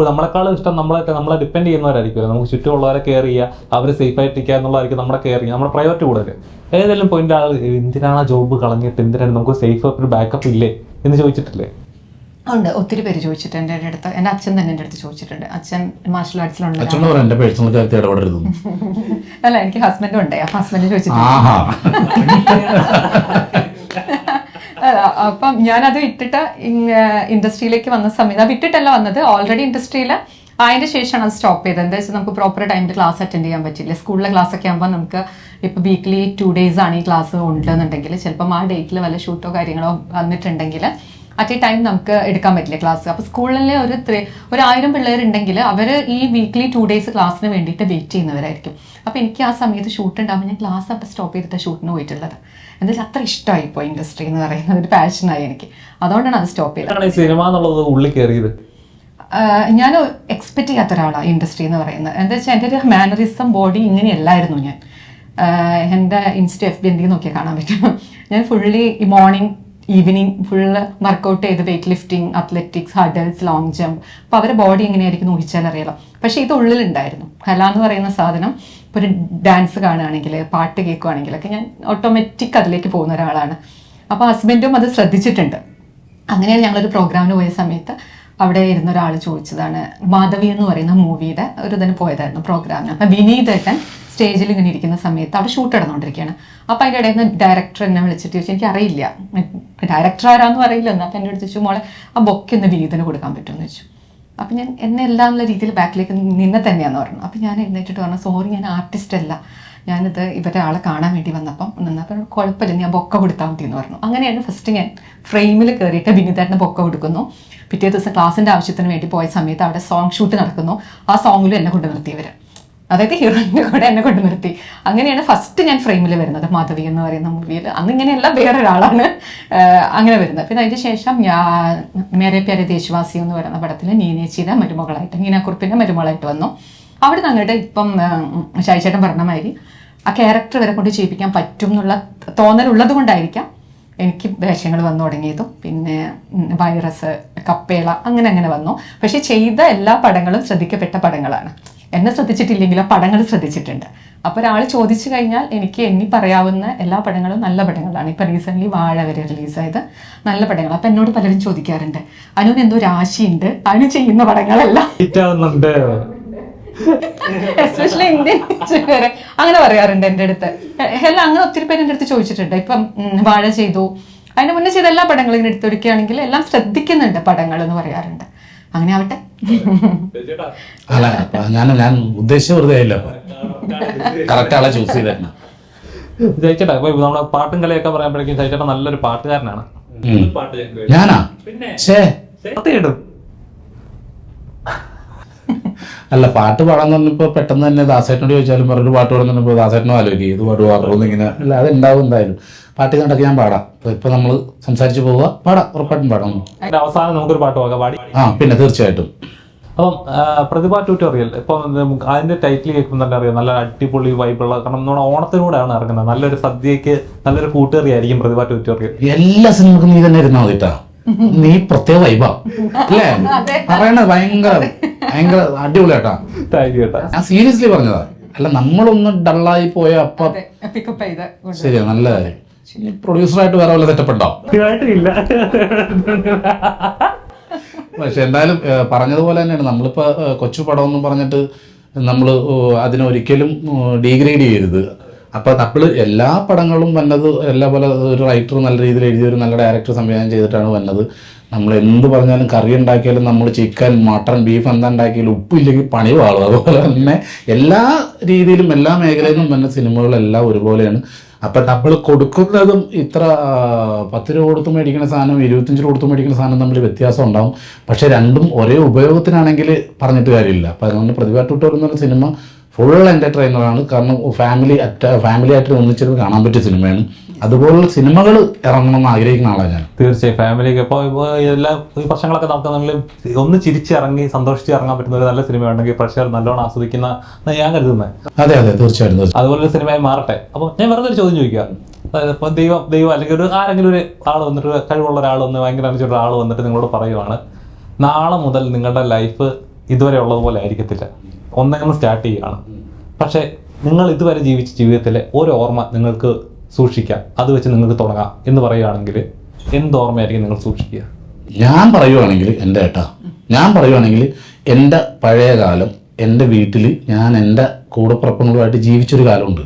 നമ്മളെക്കാളും ഇഷ്ടം നമ്മളെ ഡിപ്പെൻഡ് ചെയ്യുന്നവരായിരിക്കുമല്ലോ. നമുക്ക് ചുറ്റുമുള്ളവരെ കെയർ ചെയ്യുക, അവരെ സേഫ് ആയിട്ടിരിക്കുക എന്നുള്ളതായിരിക്കും നമ്മുടെ കെയർ ചെയ്യുക, നമ്മുടെ പ്രയോറിറ്റി കൂടുതൽ. ഏതെങ്കിലും പോയിന്റ് ആൾ എന്തിനാണ് ആ ജോബ് കളഞ്ഞിട്ട്, എന്തിനാണ് നമുക്ക് സേഫ് ഒരു ബാക്കപ്പ് ഇല്ലേ എന്ന് ചോദിച്ചിട്ടില്ലേ? ഉണ്ട്, ഒത്തിരി പേര് ചോദിച്ചിട്ടുണ്ട് എൻ്റെ അടുത്ത്. എൻ്റെ അച്ഛൻ തന്നെ എൻ്റെ അടുത്ത് ചോദിച്ചിട്ടുണ്ട്. അച്ഛൻ മാർഷൽ ആർട്സിലുണ്ട്. അല്ല, എനിക്ക് ഹസ്ബൻഡും ഉണ്ട്. ഹസ്ബൻഡ് ചോദിച്ചിട്ടുണ്ട്. അപ്പം ഞാനത് വിട്ടിട്ട് ഇൻഡസ്ട്രിയിലേക്ക് വന്ന സമയത്ത്, വിട്ടിട്ടല്ല വന്നത്, ഓൾറെഡി ഇൻഡസ്ട്രിയിൽ അതിൻ്റെ ശേഷമാണ് അത് സ്റ്റോപ്പ് ചെയ്തത്. എന്താ വെച്ചാൽ നമുക്ക് പ്രോപ്പർ ടൈമിൽ ക്ലാസ് അറ്റൻഡ് ചെയ്യാൻ പറ്റില്ല. സ്കൂളിലെ ക്ലാസ് ഒക്കെ ആകുമ്പോൾ നമുക്ക് ഇപ്പോൾ വീക്ക്ലി 2 days ആണ് ഈ ക്ലാസ് ഉണ്ടെന്നുണ്ടെങ്കിൽ, ചിലപ്പം ആ ഡേറ്റിൽ വല്ല ഷൂട്ടോ കാര്യങ്ങളോ വന്നിട്ടുണ്ടെങ്കിൽ അറ്റ് എ ടൈം നമുക്ക് എടുക്കാൻ പറ്റില്ല ക്ലാസ്. അപ്പോൾ സ്കൂളിൽ ഒരു 1000 പിള്ളേരുണ്ടെങ്കിൽ അവർ ഈ വീക്ക്ലി 2 days ക്ലാസ്സിന് വേണ്ടിയിട്ട് വെയിറ്റ് ചെയ്യുന്നവരായിരിക്കും. അപ്പോൾ എനിക്ക് ആ സമയത്ത് ഷൂട്ട് ഉണ്ടാകുമ്പോൾ ഞാൻ ക്ലാസ് അപ്പോൾ സ്റ്റോപ്പ് ചെയ്തിട്ട് ഷൂട്ടിന് പോയിട്ടുള്ളത്. എന്താ വെച്ചാൽ അത്ര ഇഷ്ടമായി ഇപ്പോൾ ഇൻഡസ്ട്രി എന്ന് പറയുന്നത്, ഒരു പാഷനായി എനിക്ക്. അതുകൊണ്ടാണ് അത് സ്റ്റോപ്പ് ചെയ്തത്. സിനിമ എന്നുള്ളത് ഉള്ളിൽ കയറിയത് ഞാൻ എക്സ്പെക്ട് ചെയ്യാത്ത ഒരാളാണ് ഇൻഡസ്ട്രി എന്ന് പറയുന്നത്. എന്താ വെച്ചാൽ എൻ്റെ ഒരു മാനറിസം ബോഡി ഇങ്ങനെയല്ലായിരുന്നു. ഞാൻ എൻ്റെ ഇൻസ്റ്റ FB എന്തെങ്കിലും നോക്കിയാൽ കാണാൻ പറ്റും. ഞാൻ fully morning evening full workout ചെയ്ത് weight lifting, athletics, hurdles, long jump. അപ്പോൾ അവരുടെ ബോഡി എങ്ങനെയായിരിക്കും ഊഹിച്ചാൽ അറിയാലോ. പക്ഷേ ഇത് ഉള്ളിലുണ്ടായിരുന്നു. കല എന്ന് പറയുന്ന സാധനം. ഇപ്പോൾ ഒരു ഡാൻസ് കാണുകയാണെങ്കിൽ, പാട്ട് കേൾക്കുകയാണെങ്കിലൊക്കെ ഞാൻ ഓട്ടോമാറ്റിക് അതിലേക്ക് പോകുന്ന ഒരാളാണ്. അപ്പോൾ ഹസ്ബൻഡും അത് ശ്രദ്ധിച്ചിട്ടുണ്ട്. അങ്ങനെയാണ് ഞങ്ങളൊരു പ്രോഗ്രാമിന് പോയ സമയത്ത് അവിടെ ഇരുന്ന ഒരാൾ ചോദിച്ചതാണ്, മാധവി എന്ന് പറയുന്ന മൂവിയുടെ ഒരു ഇതിന് പോയതായിരുന്നു പ്രോഗ്രാമിന്. അപ്പം വിനീതേട്ടൻ സ്റ്റേജിൽ ഇങ്ങനെ ഇരിക്കുന്ന സമയത്ത് അവിടെ ഷൂട്ട് നടന്നുകൊണ്ടിരിക്കുകയാണ്. അപ്പോൾ അതിൻ്റെ ഇടയിൽ നിന്ന് ഡയറക്ടർ എന്നെ വിളിച്ചിട്ട് ചോദിച്ചു, എനിക്ക് അറിയില്ല ഡയറക്ടർ ആരാന്നും അറിയില്ല. എന്നാൽ അപ്പം എൻ്റെ അടുത്ത് ചോദിച്ചു, മോളെ ആ ബൊക്കെ ഒന്ന് വിനീതന് കൊടുക്കാൻ പറ്റുമെന്ന് ചോദിച്ചു. അപ്പം ഞാൻ എന്നെ എല്ലാ രീതിയിൽ ബാക്കിലേക്ക് നിന്നെ തന്നെയാന്ന് പറഞ്ഞു. അപ്പം ഞാൻ എഴുന്നേറ്റിട്ട് പറഞ്ഞു, സോറി ഞാൻ ആർട്ടിസ്റ്റ് അല്ല, ഞാനിത് ഇവരെ ആളെ കാണാൻ വേണ്ടി വന്നപ്പം കുഴപ്പമില്ല, ഞാൻ ബൊക്ക കൊടുത്താൽ മതി എന്ന് പറഞ്ഞു. അങ്ങനെയാണ് ഫസ്റ്റ് ഞാൻ ഫ്രെയിമിൽ കയറിയിട്ട് വിനീതേട്ടന് ബൊക്ക കൊടുക്കുന്നു. പിറ്റേ ദിവസം ക്ലാസ്സിൻ്റെ ആവശ്യത്തിന് വേണ്ടി പോയ സമയത്ത് അവിടെ സോങ് ഷൂട്ട് നടക്കുന്നു. ആ സോങ്ങിലും എന്നെ കൊണ്ട് നിർത്തിയവർ, അതായത് ഹീറോയിൻ്റെ കൂടെ എന്നെ കൊണ്ട് നിർത്തി. അങ്ങനെയാണ് ഫസ്റ്റ് ഞാൻ ഫ്രെയിമിൽ വരുന്നത് മാധവി എന്ന് പറയുന്ന മൂവിയിൽ. അന്നിങ്ങനെയല്ല, വേറൊരാളാണ് അങ്ങനെ വരുന്നത്. പിന്നെ അതിന് ശേഷം ഞാൻ മേരെ പ്യാരെ ദേശവാസി എന്ന് പറയുന്ന പടത്തിൽ നീനേച്ചിയുടെ മരുമകളായിട്ട്, നീനാക്കുറുപ്പിൻ്റെ മരുമകളായിട്ട് വന്നു. അവിടെ നിന്ന് അങ്ങോട്ട് ഇപ്പം ഷായിച്ചേട്ടൻ പറഞ്ഞ മാതിരി ആ ക്യാരക്ടർ വരെ കൊണ്ട് ചെയ്യിപ്പിക്കാൻ പറ്റും എന്നുള്ള തോന്നലുള്ളത് കൊണ്ടായിരിക്കാം എനിക്ക് വേഷങ്ങൾ വന്നു തുടങ്ങിയതും. പിന്നെ വൈറസ്, കപ്പേള, അങ്ങനെ വന്നു. പക്ഷെ ചെയ്ത എല്ലാ പടങ്ങളും ശ്രദ്ധിക്കപ്പെട്ട പടങ്ങളാണ്. എന്നെ ശ്രദ്ധിച്ചിട്ടില്ലെങ്കിലും പടങ്ങൾ ശ്രദ്ധിച്ചിട്ടുണ്ട്. അപ്പോൾ ഒരാൾ ചോദിച്ചു കഴിഞ്ഞാൽ എനിക്ക് എണ്ണി പറയാവുന്ന എല്ലാ പടങ്ങളും നല്ല പടങ്ങളാണ്. ഇപ്പം റീസെൻ്റ്ലി വാഴ വരെ റിലീസായത് നല്ല പടങ്ങൾ. അപ്പം എന്നോട് പലരും ചോദിക്കാറുണ്ട്, അനുവിന് എന്തോ രാശിയുണ്ട്, അനു ചെയ്യുന്ന പടങ്ങളെല്ലാം എസ്പെഷ്യലി ഇന്ത്യൻ വരെ അങ്ങനെ പറയാറുണ്ട് എൻ്റെ അടുത്ത്. എല്ലാം അങ്ങനെ ഒത്തിരി പേര് എൻ്റെ അടുത്ത് ചോദിച്ചിട്ടുണ്ട്. ഇപ്പം വാഴ ചെയ്തു, അതിന് മുന്നേ ചെയ്ത എല്ലാ പടങ്ങളും ഇങ്ങനെ എടുത്തൊരുക്കുകയാണെങ്കിൽ എല്ലാം ശ്രദ്ധിക്കുന്നുണ്ട് പടങ്ങൾ എന്ന് പറയാറുണ്ട്. അങ്ങനെ ആവട്ടെ. അല്ല ഞാൻ ഉദ്ദേശിച്ച വെറുതെ ആയില്ല, കറക്റ്റ് ആളെ ചൂസ് ചെയ്തേക്കണം. ജയിച്ചേട്ടാ ഇപ്പൊ നമ്മുടെ പാട്ടും കളിയൊക്കെ പറയുമ്പോഴേക്കും ജയിച്ചേട്ടാ നല്ലൊരു പാട്ടുകാരനാണ്. ഞാനാ സത്യമായിട്ടും അല്ല, പാട്ട് പാടാൻ പറഞ്ഞപ്പോ പെട്ടെന്ന് തന്നെ ദാസേട്ടനോട് ചോദിച്ചാലും പറഞ്ഞൊരു പാട്ട് പാടാൻ പറഞ്ഞപ്പോൾ ദാസേട്ടനോ ആലോചിക്കും ഇത് പാട്ട് പാടുന്നു ഇങ്ങനെ. അല്ല, അത് ഉണ്ടാവും എന്തായാലും. പാട്ട് കണ്ടൊക്കെ ഞാൻ പാടാം. ഇപ്പൊ നമ്മള് സംസാരിച്ച് പോവുക, പാടാം, ഉറപ്പായിട്ടും പാടാം. അവസാനം നമുക്കൊരു പാട്ട് പോകാം പാടി. പിന്നെ തീർച്ചയായിട്ടും. അപ്പം പ്രതിഭ ട്യൂട്ടോറിയൽ ഇപ്പൊ അതിന്റെ ടൈറ്റിൽ കേൾക്കുമ്പോൾ തന്നെ അറിയാം നല്ല അടിപൊളി വൈബുള്ള. കാരണം നമ്മുടെ ഓണത്തിലൂടെയാണ് ഇറങ്ങുന്നത്. നല്ലൊരു സദ്യക്ക് നല്ലൊരു കൂട്ടുകറി ആയിരിക്കും പ്രതിഭ ട്യൂട്ടോറിയൽ. എല്ലാ സിനിമക്കും നീ തന്നെ ഇരുന്നാ മതിട്ടാ. നീ പ്രത്യേക വൈബാ അല്ലേ പറയണത്. ഭയങ്കര അടിപൊളിയാട്ടാ. ഞാൻ സീരിയസ്ലി പറഞ്ഞതാ. അല്ല, നമ്മളൊന്ന് ഡള്ളായി പോയ അപ്പൊ ശരിയാ, നല്ല കാര്യം. പ്രൊഡ്യൂസറായിട്ട് വേറെ വല്ല സെറ്റപ്പ് ഇല്ല. പക്ഷെ എന്തായാലും പറഞ്ഞതുപോലെ തന്നെയാണ്. നമ്മളിപ്പോ കൊച്ചു പടം എന്ന് പറഞ്ഞിട്ട് നമ്മൾ അതിനൊരിക്കലും ഡീഗ്രേഡ് ചെയ്യരുത്. അപ്പൊ നമ്മൾ എല്ലാ പടങ്ങളും വന്നത് എല്ലാ പോലെ ഒരു റൈറ്റർ നല്ല രീതിയിൽ എഴുതിയ ഒരു നല്ല ഡയറക്ടർ സംവിധാനം ചെയ്തിട്ടാണ് വന്നത്. നമ്മൾ എന്ത് പറഞ്ഞാലും കറി ഉണ്ടാക്കിയാലും നമ്മൾ ചിക്കൻ, മട്ടൺ, ബീഫ് എന്താ ഉണ്ടാക്കിയാലും ഉപ്പില്ലെങ്കിൽ പണി വാളും. അതുപോലെ തന്നെ എല്ലാ രീതിയിലും എല്ലാ മേഖലയിൽ നിന്നും വന്ന സിനിമകളെല്ലാം ഒരുപോലെയാണ്. അപ്പം നമ്മൾ കൊടുക്കുന്നതും ഇത്ര 10 രൂപ കൊടുത്ത് മേടിക്കുന്ന സാധനം 25 രൂപ കൊടുത്ത് മേടിക്കുന്ന സാധനം തമ്മിൽ വ്യത്യാസം ഉണ്ടാവും. പക്ഷെ രണ്ടും ഒരേ ഉപയോഗത്തിനാണെങ്കിൽ പറഞ്ഞിട്ട് കാര്യമില്ല. അപ്പം അതുകൊണ്ട് പ്രതിഭ ട്യൂട്ടോറിയൽ എന്ന് പറഞ്ഞ സിനിമ ഫുൾ എൻ്റർടൈനറാണ്. കാരണം ഫാമിലി ആയിട്ട് ഒന്നിച്ചിരുന്ന് കാണാൻ പറ്റിയ സിനിമയാണ്. അതുപോലുള്ള സിനിമകൾ ഇറങ്ങണമെന്ന് ആഗ്രഹിക്കുന്ന ആളാണ് ഞാൻ. തീർച്ചയായും ഫാമിലിക്ക് ഇപ്പോൾ എല്ലാ ഈ പ്രശ്നങ്ങളൊക്കെ നടക്കുന്നെങ്കിലും ഒന്ന് ചിരിച്ചിറങ്ങി സന്തോഷിച്ച് ഇറങ്ങാൻ പറ്റുന്ന ഒരു നല്ല സിനിമ ഉണ്ടെങ്കിൽ പ്രേക്ഷകർ നല്ലോണം ആസ്വദിക്കുന്ന ഞാൻ കരുതുന്നത്. അതെ തീർച്ചയായിട്ടും അതുപോലെ ഒരു സിനിമയായി മാറട്ടെ. അപ്പോൾ ഞാൻ വെറുതെ ഒരു ചോദ്യം ചോദിക്കുക. ഇപ്പോൾ ദൈവം അല്ലെങ്കിൽ ഒരു ആരെങ്കിലും ഒരു ആൾ വന്നിട്ട് കഴിവുള്ള ഒരാൾ വന്ന് ഭയങ്കര അനുസരിച്ചുള്ള ആൾ വന്നിട്ട് നിങ്ങളോട് പറയുവാണ്, നാളെ മുതൽ നിങ്ങളുടെ ലൈഫ് ഇതുവരെ ഉള്ളതുപോലെ ആയിരിക്കത്തില്ല, ഒന്നെങ്കിലും സ്റ്റാർട്ട് ചെയ്യുകയാണ്. പക്ഷേ നിങ്ങൾ ഇതുവരെ ജീവിച്ച ജീവിതത്തിലെ ഒരു ഓർമ്മ നിങ്ങൾക്ക് സൂക്ഷിക്കാം, അത് വെച്ച് നിങ്ങൾക്ക് തുടങ്ങാം എന്ന് പറയുകയാണെങ്കിൽ എന്ത് ഓർമ്മയായിരിക്കും നിങ്ങൾ സൂക്ഷിക്കുക? ഞാൻ പറയുവാണെങ്കിൽ എൻ്റെ പഴയ കാലം, എൻ്റെ വീട്ടിൽ ഞാൻ എൻ്റെ കൂടപ്പുറപ്പുകളുമായിട്ട് ജീവിച്ചൊരു കാലമുണ്ട്.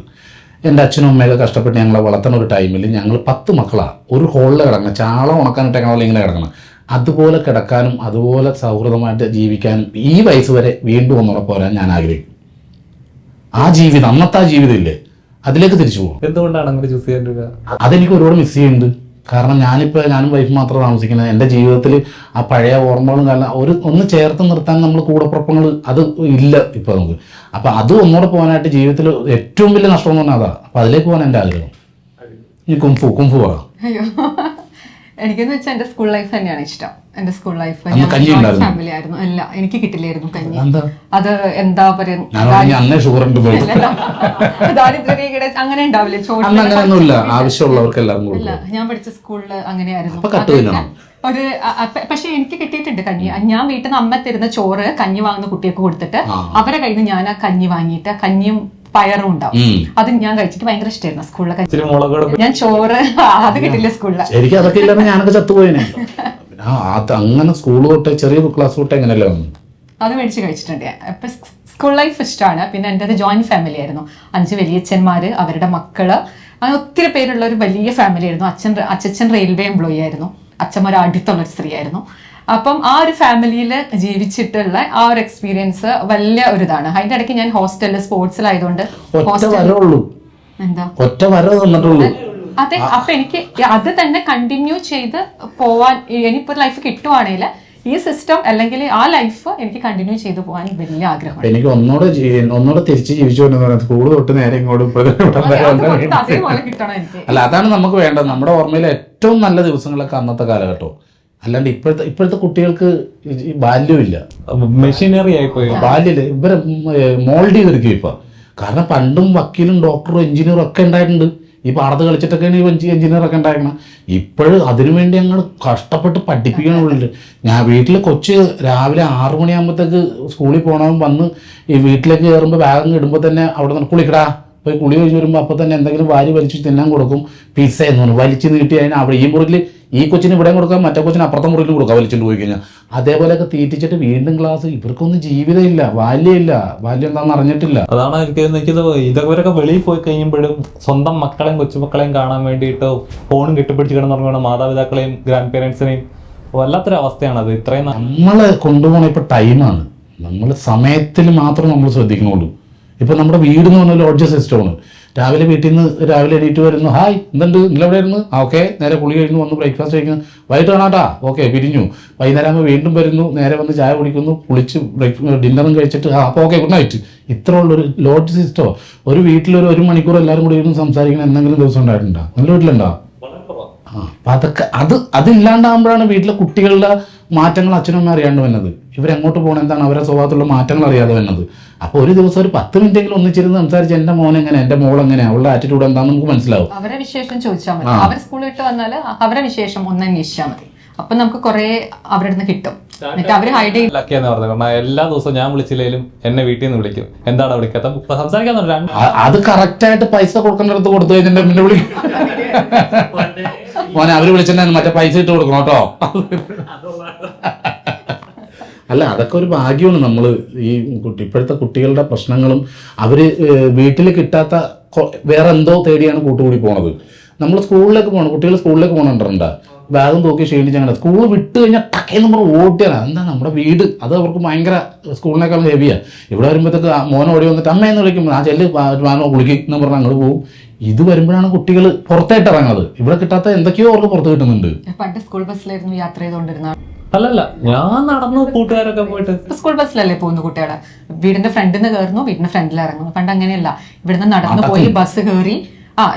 എൻ്റെ അച്ഛനും അമ്മയൊക്കെ കഷ്ടപ്പെട്ട് ഞങ്ങളെ വളർത്തുന്ന ഒരു ടൈമിൽ ഞങ്ങൾ 10 മക്കളാണ്. ഒരു ഹോളിൽ കിടക്കണം, ചാളം ഉണക്കാനിട്ടേക്കണ ഇങ്ങനെ കിടക്കണം. അതുപോലെ കിടക്കാനും അതുപോലെ സൗഹൃദമായിട്ട് ജീവിക്കാനും ഈ വയസ്സ് വരെ വീണ്ടും ഒന്നുകൂടെ പോരാൻ ഞാൻ ആഗ്രഹിക്കും. ആ ജീവിതം, അന്നത്തെ ആ ജീവിതം ഇല്ലേ, അതിലേക്ക് തിരിച്ചു പോകും. എന്തുകൊണ്ടാണ് അങ്ങനെ ചൂസ് ചെയ്യേണ്ടത്? അതെനിക്ക് ഒരുപാട് മിസ് ചെയ്യുന്നുണ്ട്. കാരണം ഞാനും വൈഫ് മാത്രം താമസിക്കുന്നത്. എൻ്റെ ജീവിതത്തിൽ ആ പഴയ ഓർമ്മകളും കാരണം ഒന്ന് ചേർത്ത് നിർത്താൻ നമ്മൾ കൂടപ്പുറപ്പങ്ങൾ അത് ഇല്ല ഇപ്പം നമുക്ക്. അപ്പം അത് ഒന്നുകൂടെ പോകാനായിട്ട് ജീവിതത്തിൽ ഏറ്റവും വലിയ നഷ്ടം എന്ന് പറഞ്ഞാൽ അതാണ്. അപ്പം അതിലേക്ക് പോകാൻ എൻ്റെ ആഗ്രഹം. ഈ കുംഫു പോകാം. എനിക്കെന്ന് വെച്ചാൽ എൻ്റെ സ്കൂൾ ലൈഫ് തന്നെയാണ് ഇഷ്ടം. എൻ്റെ സ്കൂൾ ലൈഫ് ഫാമിലി ആയിരുന്നു. അല്ല, എനിക്ക് കിട്ടില്ലായിരുന്നു കഞ്ഞി. അത് എന്താ പറയുക, അങ്ങനെ ഉണ്ടാവില്ലേ, ആവശ്യമുള്ളവർക്കെല്ലാം. ഞാൻ പഠിച്ച സ്കൂളിൽ അങ്ങനെയായിരുന്നു. ഒരു പക്ഷെ എനിക്ക് കിട്ടിയിട്ടുണ്ട് കഞ്ഞി. ഞാൻ വീട്ടിൽ നിന്ന് അമ്മ തരുന്ന ചോറ് കഞ്ഞി വാങ്ങുന്ന കുട്ടിയൊക്കെ കൊടുത്തിട്ട് അവരെ കയ്യിൽ നിന്ന് ഞാൻ ആ കഞ്ഞി വാങ്ങിയിട്ട് കഞ്ഞിയും പയറും ഉണ്ടാവും. അത് ഞാൻ കഴിച്ചിട്ട് ഭയങ്കര ഇഷ്ടമായിരുന്നു സ്കൂളിലൊക്കെ. ഞാൻ ചോറ് അത് കിട്ടില്ല സ്കൂളില്. എനിക്ക് അതൊക്കെ ഇല്ലാതെ ഞാനൊക്കെ ചത്തുപോയിനെ. അങ്ങനെ സ്കൂൾ തൊട്ട് ചെറിയ ക്ലാസ് തൊട്ട് എങ്ങനെയല്ലേ അത് മേടിച്ച് കഴിച്ചിട്ടുണ്ട്. അപ്പൊ സ്കൂൾ ലൈഫ് ഇഷ്ടമാണ്. പിന്നെ എൻ്റെ ഒരു ജോയിന്റ് ഫാമിലി ആയിരുന്നു. 5 വലിയച്ഛന്മാര്, അവരുടെ മക്കള്, അങ്ങനെ ഒത്തിരി പേരുള്ള ഒരു വലിയ ഫാമിലി ആയിരുന്നു. അച്ഛൻ റെയിൽവേ എംപ്ലോയി ആയിരുന്നു. അച്ഛൻ ഒരു അടുത്തുള്ള ഒരു സ്ത്രീ ആയിരുന്നു. അപ്പം ആ ഒരു ഫാമിലിയിൽ ജീവിച്ചിട്ടുള്ള ആ ഒരു എക്സ്പീരിയൻസ് വലിയ ഒരു ഇതാണ്. അതിന്റെ ഇടയ്ക്ക് ഞാൻ ഹോസ്റ്റലിൽ സ്പോർട്സിലായതുകൊണ്ട് അതെ. അപ്പൊ എനിക്ക് അത് തന്നെ കണ്ടിന്യൂ ചെയ്ത് പോവാൻ ഇനിയിപ്പോ ലൈഫ് കിട്ടുവാണെങ്കിൽ ഈ സിസ്റ്റം അല്ലെങ്കിൽ ആ ലൈഫ് എനിക്ക് കണ്ടിന്യൂ ചെയ്തു പോകാൻ വലിയ ആഗ്രഹമാണ്. എനിക്ക് ഒന്നോടെ തിരിച്ച് ജീവിച്ചു സ്കൂൾ തൊട്ട് നേരെ ഇങ്ങോട്ടും. അല്ല, അതാണ് നമുക്ക് വേണ്ടത്. നമ്മുടെ ഓർമ്മയിലെ ഏറ്റവും നല്ല ദിവസങ്ങളൊക്കെ അന്നത്തെ കാലഘട്ടം. അല്ലാണ്ട് ഇപ്പോഴത്തെ കുട്ടികൾക്ക് ബാല്യമില്ല, മെഷീനറി ആയിപ്പോയി. ബാല്യമില്ല, ഇവരെ മോൾഡ് ചെയ്തെടുക്കും. ഇപ്പൊ കാരണം പണ്ടും വക്കീലും ഡോക്ടറും എഞ്ചിനീയറും ഒക്കെ ഉണ്ടായിട്ടുണ്ട്. ഈ പാടത്ത് കളിച്ചിട്ടൊക്കെയാണ് ഈ എഞ്ചിനീയറൊക്കെ ഉണ്ടാക്കണം. ഇപ്പോഴും അതിനുവേണ്ടി ഞങ്ങൾ കഷ്ടപ്പെട്ട് പഠിപ്പിക്കണം വീട്ടിൽ. ഞാൻ വീട്ടിൽ കൊച്ച് രാവിലെ 6 മണിയാകുമ്പോഴത്തേക്ക് സ്കൂളിൽ പോകണം, വന്ന് ഈ വീട്ടിലേക്ക് കയറുമ്പോൾ ബാഗ് ഇടുമ്പോൾ തന്നെ അവിടെ നിന്ന് കുളിക്കടാ പോയി കുളി കഴിഞ്ഞ് വരുമ്പോൾ അപ്പോൾ തന്നെ എന്തെങ്കിലും വാരി വലിച്ച് തിന്നാൻ കൊടുക്കും. പിസ്സ എന്ന് പറഞ്ഞു വലിച്ച് നീട്ടി അതിന് അവിടെ ഈ മുറിയിൽ ഈ കൊച്ചിന് ഇവിടെ കൊടുക്കാം, മറ്റേ കൊച്ചിന് അപ്പുറത്തെ മുറിയിൽ കൊടുക്കാം വലിച്ചുകൊണ്ട് പോയി കഴിഞ്ഞാൽ. അതേപോലെയൊക്കെ തീറ്റിച്ചിട്ട് വീണ്ടും ക്ലാസ്. ഇവർക്കൊന്നും ജീവിതമില്ല, ബാല്യമില്ല, ബാല്യം എന്താണെന്ന് അറിഞ്ഞിട്ടില്ല. അതാണ് എനിക്കത് ഇതൊക്കെ വെളിയിൽ പോയി കഴിയുമ്പോഴും സ്വന്തം മക്കളെയും കൊച്ചുമക്കളെയും കാണാൻ വേണ്ടിയിട്ട് ഫോണും കെട്ടിപ്പിടിച്ച് കിടന്നുറങ്ങുന്ന മാതാപിതാക്കളെയും ഗ്രാൻഡ് പേരൻസിനെയും വല്ലാത്തൊരു അവസ്ഥയാണ് അത്. ഇത്രയും നമ്മൾ കൊണ്ടുപോകണ ഇപ്പോൾ ടൈമാണ്. നമ്മൾ സമയത്തിൽ മാത്രം നമ്മൾ ശ്രദ്ധിക്കണുള്ളൂ. ഇപ്പം നമ്മുടെ വീട് എന്ന് പറഞ്ഞാൽ ലോഡ്ജ് സിസ്റ്റമാണ്. രാവിലെ വീട്ടിൽ നിന്ന് രാവിലെ എണീറ്റ് വരുന്നു, ഹായ് എന്തുണ്ട് നിങ്ങളെവിടെ ആയിരുന്നു, ഓക്കെ നേരെ കുളി കഴിഞ്ഞു വന്ന് ബ്രേക്ക്ഫാസ്റ്റ് കഴിക്കുന്നു, വൈകിട്ട് കാണാട്ടാ ഓക്കെ പിരിഞ്ഞു, വൈകുന്നേരം ആകുമ്പോൾ വീണ്ടും വരുന്നു, നേരെ വന്ന് ചായ കുടിക്കുന്നു, കുളിച്ച് ഡിന്നറും കഴിച്ചിട്ട് അപ്പോൾ ഓക്കെ ഗുഡ് നൈറ്റ്. ഇത്ര ഉള്ളൊരു ലോഡ്ജ് സിസ്റ്റമോ ഒരു വീട്ടിലൊരു 1 മണിക്കൂർ എല്ലാവരും കൂടി ഇരുന്ന് സംസാരിക്കണം എന്തെങ്കിലും ദിവസം ഉണ്ടായിട്ടുണ്ടോ? നിങ്ങളുടെ വീട്ടിലുണ്ടോ? അപ്പം അതൊക്കെ അതില്ലാണ്ടാകുമ്പോഴാണ് വീട്ടിലെ കുട്ടികളുടെ മാറ്റങ്ങൾ അച്ഛനും അമ്മ അറിയാണ്ട് വന്നത്. ഇവരെങ്ങോട്ട് പോകണം, എന്താണ് അവരുടെ സ്വഭാവത്തിലുള്ള മാറ്റങ്ങൾ അറിയാതെ വന്നത്. അപ്പോൾ ഒരു ദിവസം ഒരു 10 മിനിറ്റെങ്കിലും ഒന്നിച്ചിരുന്ന് സംസാരിച്ച് എൻ്റെ മോൻ എങ്ങനെ, എൻ്റെ മോൾ എങ്ങനെ, അവളുടെ ആറ്റിറ്റ്യൂഡ് എന്താണെന്ന് നമുക്ക് മനസ്സിലാവും. അവരെ വിശേഷം ചോദിച്ചാൽ മതി. അവർ സ്കൂളിൽ വിട്ട് വന്നാൽ അവരെ വിശേഷം ഒന്ന് അന്വേഷിച്ചാൽ മതി. അപ്പൊ നമുക്ക് കുറെ അവരുടെ അടുത്ത് കിട്ടും. എന്നിട്ട് അവര് ഹൈഡ് ചെയ്ത് പറഞ്ഞു. കാരണം എല്ലാ ദിവസവും ഞാൻ വിളിച്ചില്ലെങ്കിലും എന്നെ വീട്ടിൽ നിന്ന് വിളിക്കും. എന്താണ് വിളിക്കാത്ത സംസാരിക്കാൻ അത് കറക്റ്റായിട്ട് പൈസ കൊടുക്കേണ്ടടുത്ത് കൊടുത്തു കഴിഞ്ഞിട്ട് പിന്നെ വിളിക്കും. മോനെ അവര് വിളിച്ചിട്ടുണ്ടായിരുന്നു മറ്റേ പൈസ ഇട്ട് കൊടുക്കണം കേട്ടോ. അല്ല അതൊക്കെ ഒരു ഭാഗ്യമാണ്. നമ്മൾ ഈ ഇപ്പോഴത്തെ കുട്ടികളുടെ പ്രശ്നങ്ങളും അവർ വീട്ടിൽ കിട്ടാത്ത വേറെ എന്തോ തേടിയാണ് കൂട്ടുകൂടി പോണത്. നമ്മൾ സ്കൂളിലേക്ക് പോകണം, കുട്ടികൾ സ്കൂളിലേക്ക് പോകണുണ്ട്, ബാഗും തൂക്കി ക്ഷീണിച്ച് അങ്ങനെ സ്കൂൾ വിട്ട് കഴിഞ്ഞാൽ ടക്കേന്ന് പറഞ്ഞ് ഓട്ടിയാണ്. എന്താ നമ്മുടെ വീട് അത് അവർക്ക് ഭയങ്കര സ്കൂളിനേക്കാളും ഹെവിയാണ്. ഇവിടെ വരുമ്പോഴത്തേക്ക് മോനെ ഓടി വന്നിട്ട് അമ്മയെന്ന് വിളിക്കുമ്പോൾ ആ ചെല്ല് മാനോ കുളിക്കും എന്ന് പറഞ്ഞാൽ അങ്ങോട്ട് പോകും. ഇത് വരുമ്പോഴാണ് കുട്ടികൾ പുറത്തായിട്ട് ഇറങ്ങുന്നത്. ഇവിടെ കിട്ടാത്ത എന്തൊക്കെയോ അവർക്ക് പുറത്ത് കിട്ടുന്നുണ്ട്. പണ്ട് സ്കൂൾ ബസ്സിലായിരുന്നു യാത്ര ചെയ്തുകൊണ്ടിരുന്ന. അല്ലല്ല ഞാൻ നടന്നു കൂട്ടുകാരൊക്കെ പോയിട്ട് സ്കൂൾ ബസ്സിലല്ലേ പോകുന്നു കുട്ടികളെ. വീടിന്റെ ഫ്രണ്ടിൽ നിന്ന് കയറുന്നു, വീടിന്റെ ഫ്രണ്ടിൽ ഇറങ്ങുന്നു. പണ്ട് അങ്ങനെയല്ല, ഇവിടുന്ന് നടന്നു പോയി ബസ് കയറി,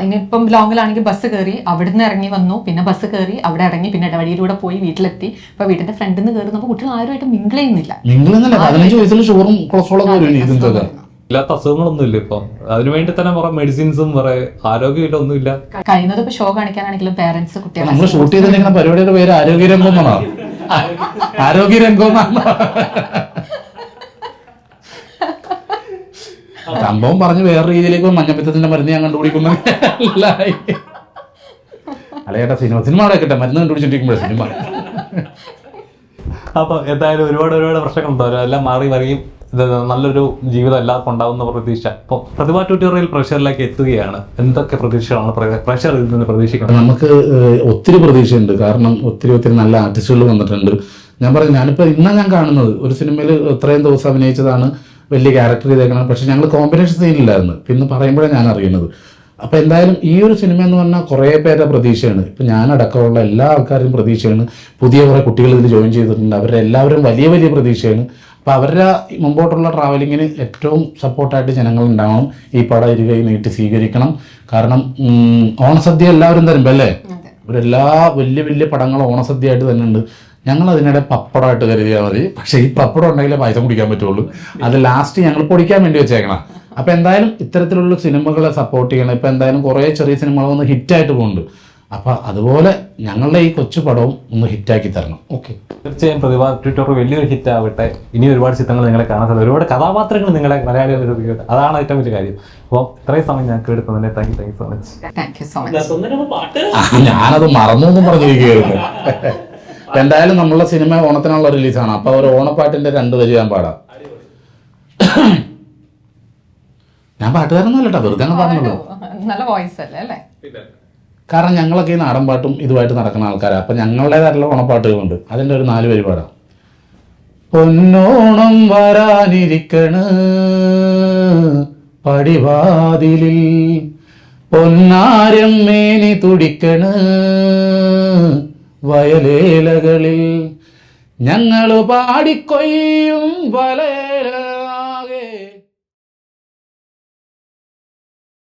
ഇനിയിപ്പം ലോങ്ങിലാണെങ്കിൽ ബസ് കയറി അവിടുന്ന് ഇറങ്ങി വന്നു, പിന്നെ ബസ് കയറി അവിടെ ഇറങ്ങി, പിന്നെ ഇടവഴിയിലൂടെ പോയി വീട്ടിലെത്തി. ഇപ്പൊ വീടിന്റെ ഫ്രണ്ടിൽ നിന്ന് കയറുന്നപ്പോൾ കുട്ടികൾ ആരുമായിട്ട് മിങ്കിൾ ചെയ്യുന്നില്ല. 15 വയസ്സിൽ ഷുഗറും കൊളസ്ട്രോളൊക്കെ വരും. ഇല്ലാത്ത അസുഖങ്ങളൊന്നും ഇല്ല ഇപ്പൊ. അതിനുവേണ്ടി തന്നെ കുറെ മെഡിസിൻസും കുറെ ആരോഗ്യമില്ല ഒന്നുമില്ല. കഴിയുന്നത് ഇപ്പൊ ഷോ കാണിക്കാനാണെങ്കിലും പേരൻസ് കുട്ടികളെ നമ്മൾ ഷൂട്ട് ചെയ്തിരിക്കുന്ന പരിപാടിയുടെ പേര് ആരോഗ്യരംഗം എന്നാണോ? ആരോഗ്യരംഗം സംഭവം പറഞ്ഞ് വേറെ രീതിയിലേക്ക് മഞ്ഞപ്പിത്തത്തിന്റെ മരുന്ന് ഞാൻ കണ്ടുപിടിക്കുന്നു. അല്ലേട്ടാ സിനിമ കിട്ടെ മരുന്ന് കണ്ടുപിടിച്ചിട്ടിരിക്കുമ്പോഴേ സിനിമ. അപ്പൊ എന്തായാലും ഒരുപാട് പ്രശ്നങ്ങളുണ്ടോ, എല്ലാം മാറി വരികയും നല്ലൊരു ജീവിതം എല്ലാവർക്കും ഉണ്ടാവുന്ന പ്രതീക്ഷ. ഇപ്പൊ പ്രതിഭ ട്യൂട്ടോറിയൽ പ്രഷറിലേക്ക് എത്തുകയാണ്. എന്തൊക്കെ പ്രതീക്ഷകളാണ് പ്രഷർ ഇതിൽ നിന്ന് പ്രതീക്ഷിക്കുന്നത്? നമുക്ക് ഒത്തിരി പ്രതീക്ഷയുണ്ട്. കാരണം ഒത്തിരി നല്ല ആർട്ടിസ്റ്റുകൾ വന്നിട്ടുണ്ട്. ഞാൻ പറഞ്ഞു, ഞാനിപ്പോൾ ഞാൻ കാണുന്നത് ഒരു സിനിമയിൽ ഇത്രയും ദിവസം അഭിനയിച്ചതാണ്, വലിയ ക്യാരക്ടർ ചെയ്തേക്കണം. പക്ഷെ ഞങ്ങൾ കോമ്പിനേഷൻ സീനില്ലായിരുന്നു. പിന്നെ പറയുമ്പോഴാണ് ഞാൻ അറിയുന്നത്. അപ്പോൾ എന്തായാലും ഈ ഒരു സിനിമ എന്ന് പറഞ്ഞാൽ കുറേ പേരുടെ പ്രതീക്ഷയാണ്. ഇപ്പം ഞാനടക്കമുള്ള എല്ലാ ആൾക്കാരും പ്രതീക്ഷയാണ്. പുതിയ കുറേ കുട്ടികൾ ഇതിൽ ജോയിൻ ചെയ്തിട്ടുണ്ട്. അവരുടെ എല്ലാവരും വലിയ പ്രതീക്ഷയാണ്. അപ്പോൾ അവരുടെ മുമ്പോട്ടുള്ള ട്രാവലിങ്ങിന് ഏറ്റവും സപ്പോർട്ടായിട്ട് ജനങ്ങൾ ഉണ്ടാവണം. ഈ പടം ഇരുകൈ നീട്ടി സ്വീകരിക്കണം. കാരണം ഓണസദ്യ എല്ലാവരും തരുമ്പോൾ അല്ലേ, ഇവരെല്ലാ വലിയ പടങ്ങളും ഓണസദ്യയായിട്ട് തന്നെ ഉണ്ട്. ഞങ്ങൾ അതിനിടെ പപ്പടമായിട്ട് കരുതിയാൽ മതി. പക്ഷേ ഈ പപ്പടം ഉണ്ടെങ്കിലേ പായസം കുടിക്കാൻ പറ്റുള്ളൂ. അത് ലാസ്റ്റ് ഞങ്ങൾ പൊടിക്കാൻ വേണ്ടി വെച്ചേക്കണം. അപ്പോൾ എന്തായാലും ഇത്തരത്തിലുള്ള സിനിമകളെ സപ്പോർട്ട് ചെയ്യണം. ഇപ്പോൾ എന്തായാലും കുറേ ചെറിയ സിനിമകൾ ഒന്ന് ഹിറ്റായിട്ട് പോകുന്നുണ്ട്. അപ്പോൾ അതുപോലെ ഞങ്ങളുടെ ഈ കൊച്ചു പടവും ഒന്ന് ഹിറ്റാക്കി തരണം. ഓക്കെ, തീർച്ചയായും പ്രതിഭ ട്യൂട്ടോറിയൽ വലിയൊരു ഹിറ്റ് ആവട്ടെ. ഇനി ഒരുപാട് ചിത്രങ്ങൾ നിങ്ങളെ കാണാൻ സാധിക്കും, ഒരുപാട് കഥാപാത്രങ്ങൾ നിങ്ങളെ മലയാളികൾ, അതാണ് ഏറ്റവും വലിയ കാര്യം. അപ്പോൾ ഇത്രയും സമയം ഞങ്ങൾക്ക് എടുക്കുന്നതിന് താങ്ക് യു സോ മച്ച്. ഞാനത് മറന്നു പറഞ്ഞിരിക്കുകയായിരുന്നു. എന്തായാലും നമ്മളുടെ സിനിമ ഓണത്തിനുള്ള റിലീസാണ്. അപ്പോൾ ഒരു ഓണപ്പാട്ടിന്റെ 2 വരി ഞാൻ പാടാം. ഞാൻ പാട്ടുകാരൊന്നും അല്ലട്ടോ, വെറുതെ പറഞ്ഞത്. നല്ല വോയിസ് അല്ലേ? കാരണം ഞങ്ങളൊക്കെ ഈ നാടൻ പാട്ടും ഇതുമായിട്ട് നടക്കുന്ന ആൾക്കാരാണ്. അപ്പം ഞങ്ങളുടേതായിട്ടുള്ള ഓണപ്പാട്ടുകളുണ്ട്. അതിൻ്റെ ഒരു 4 വരി പാടാം. പൊന്നോണം വരാനിരിക്കണ് പടിവാതിലിൽ, പൊന്നാരം മേനി തുടിക്കണ് വയലേലകളിൽ, ഞങ്ങൾ പാടിക്കൊയ്യും വലേല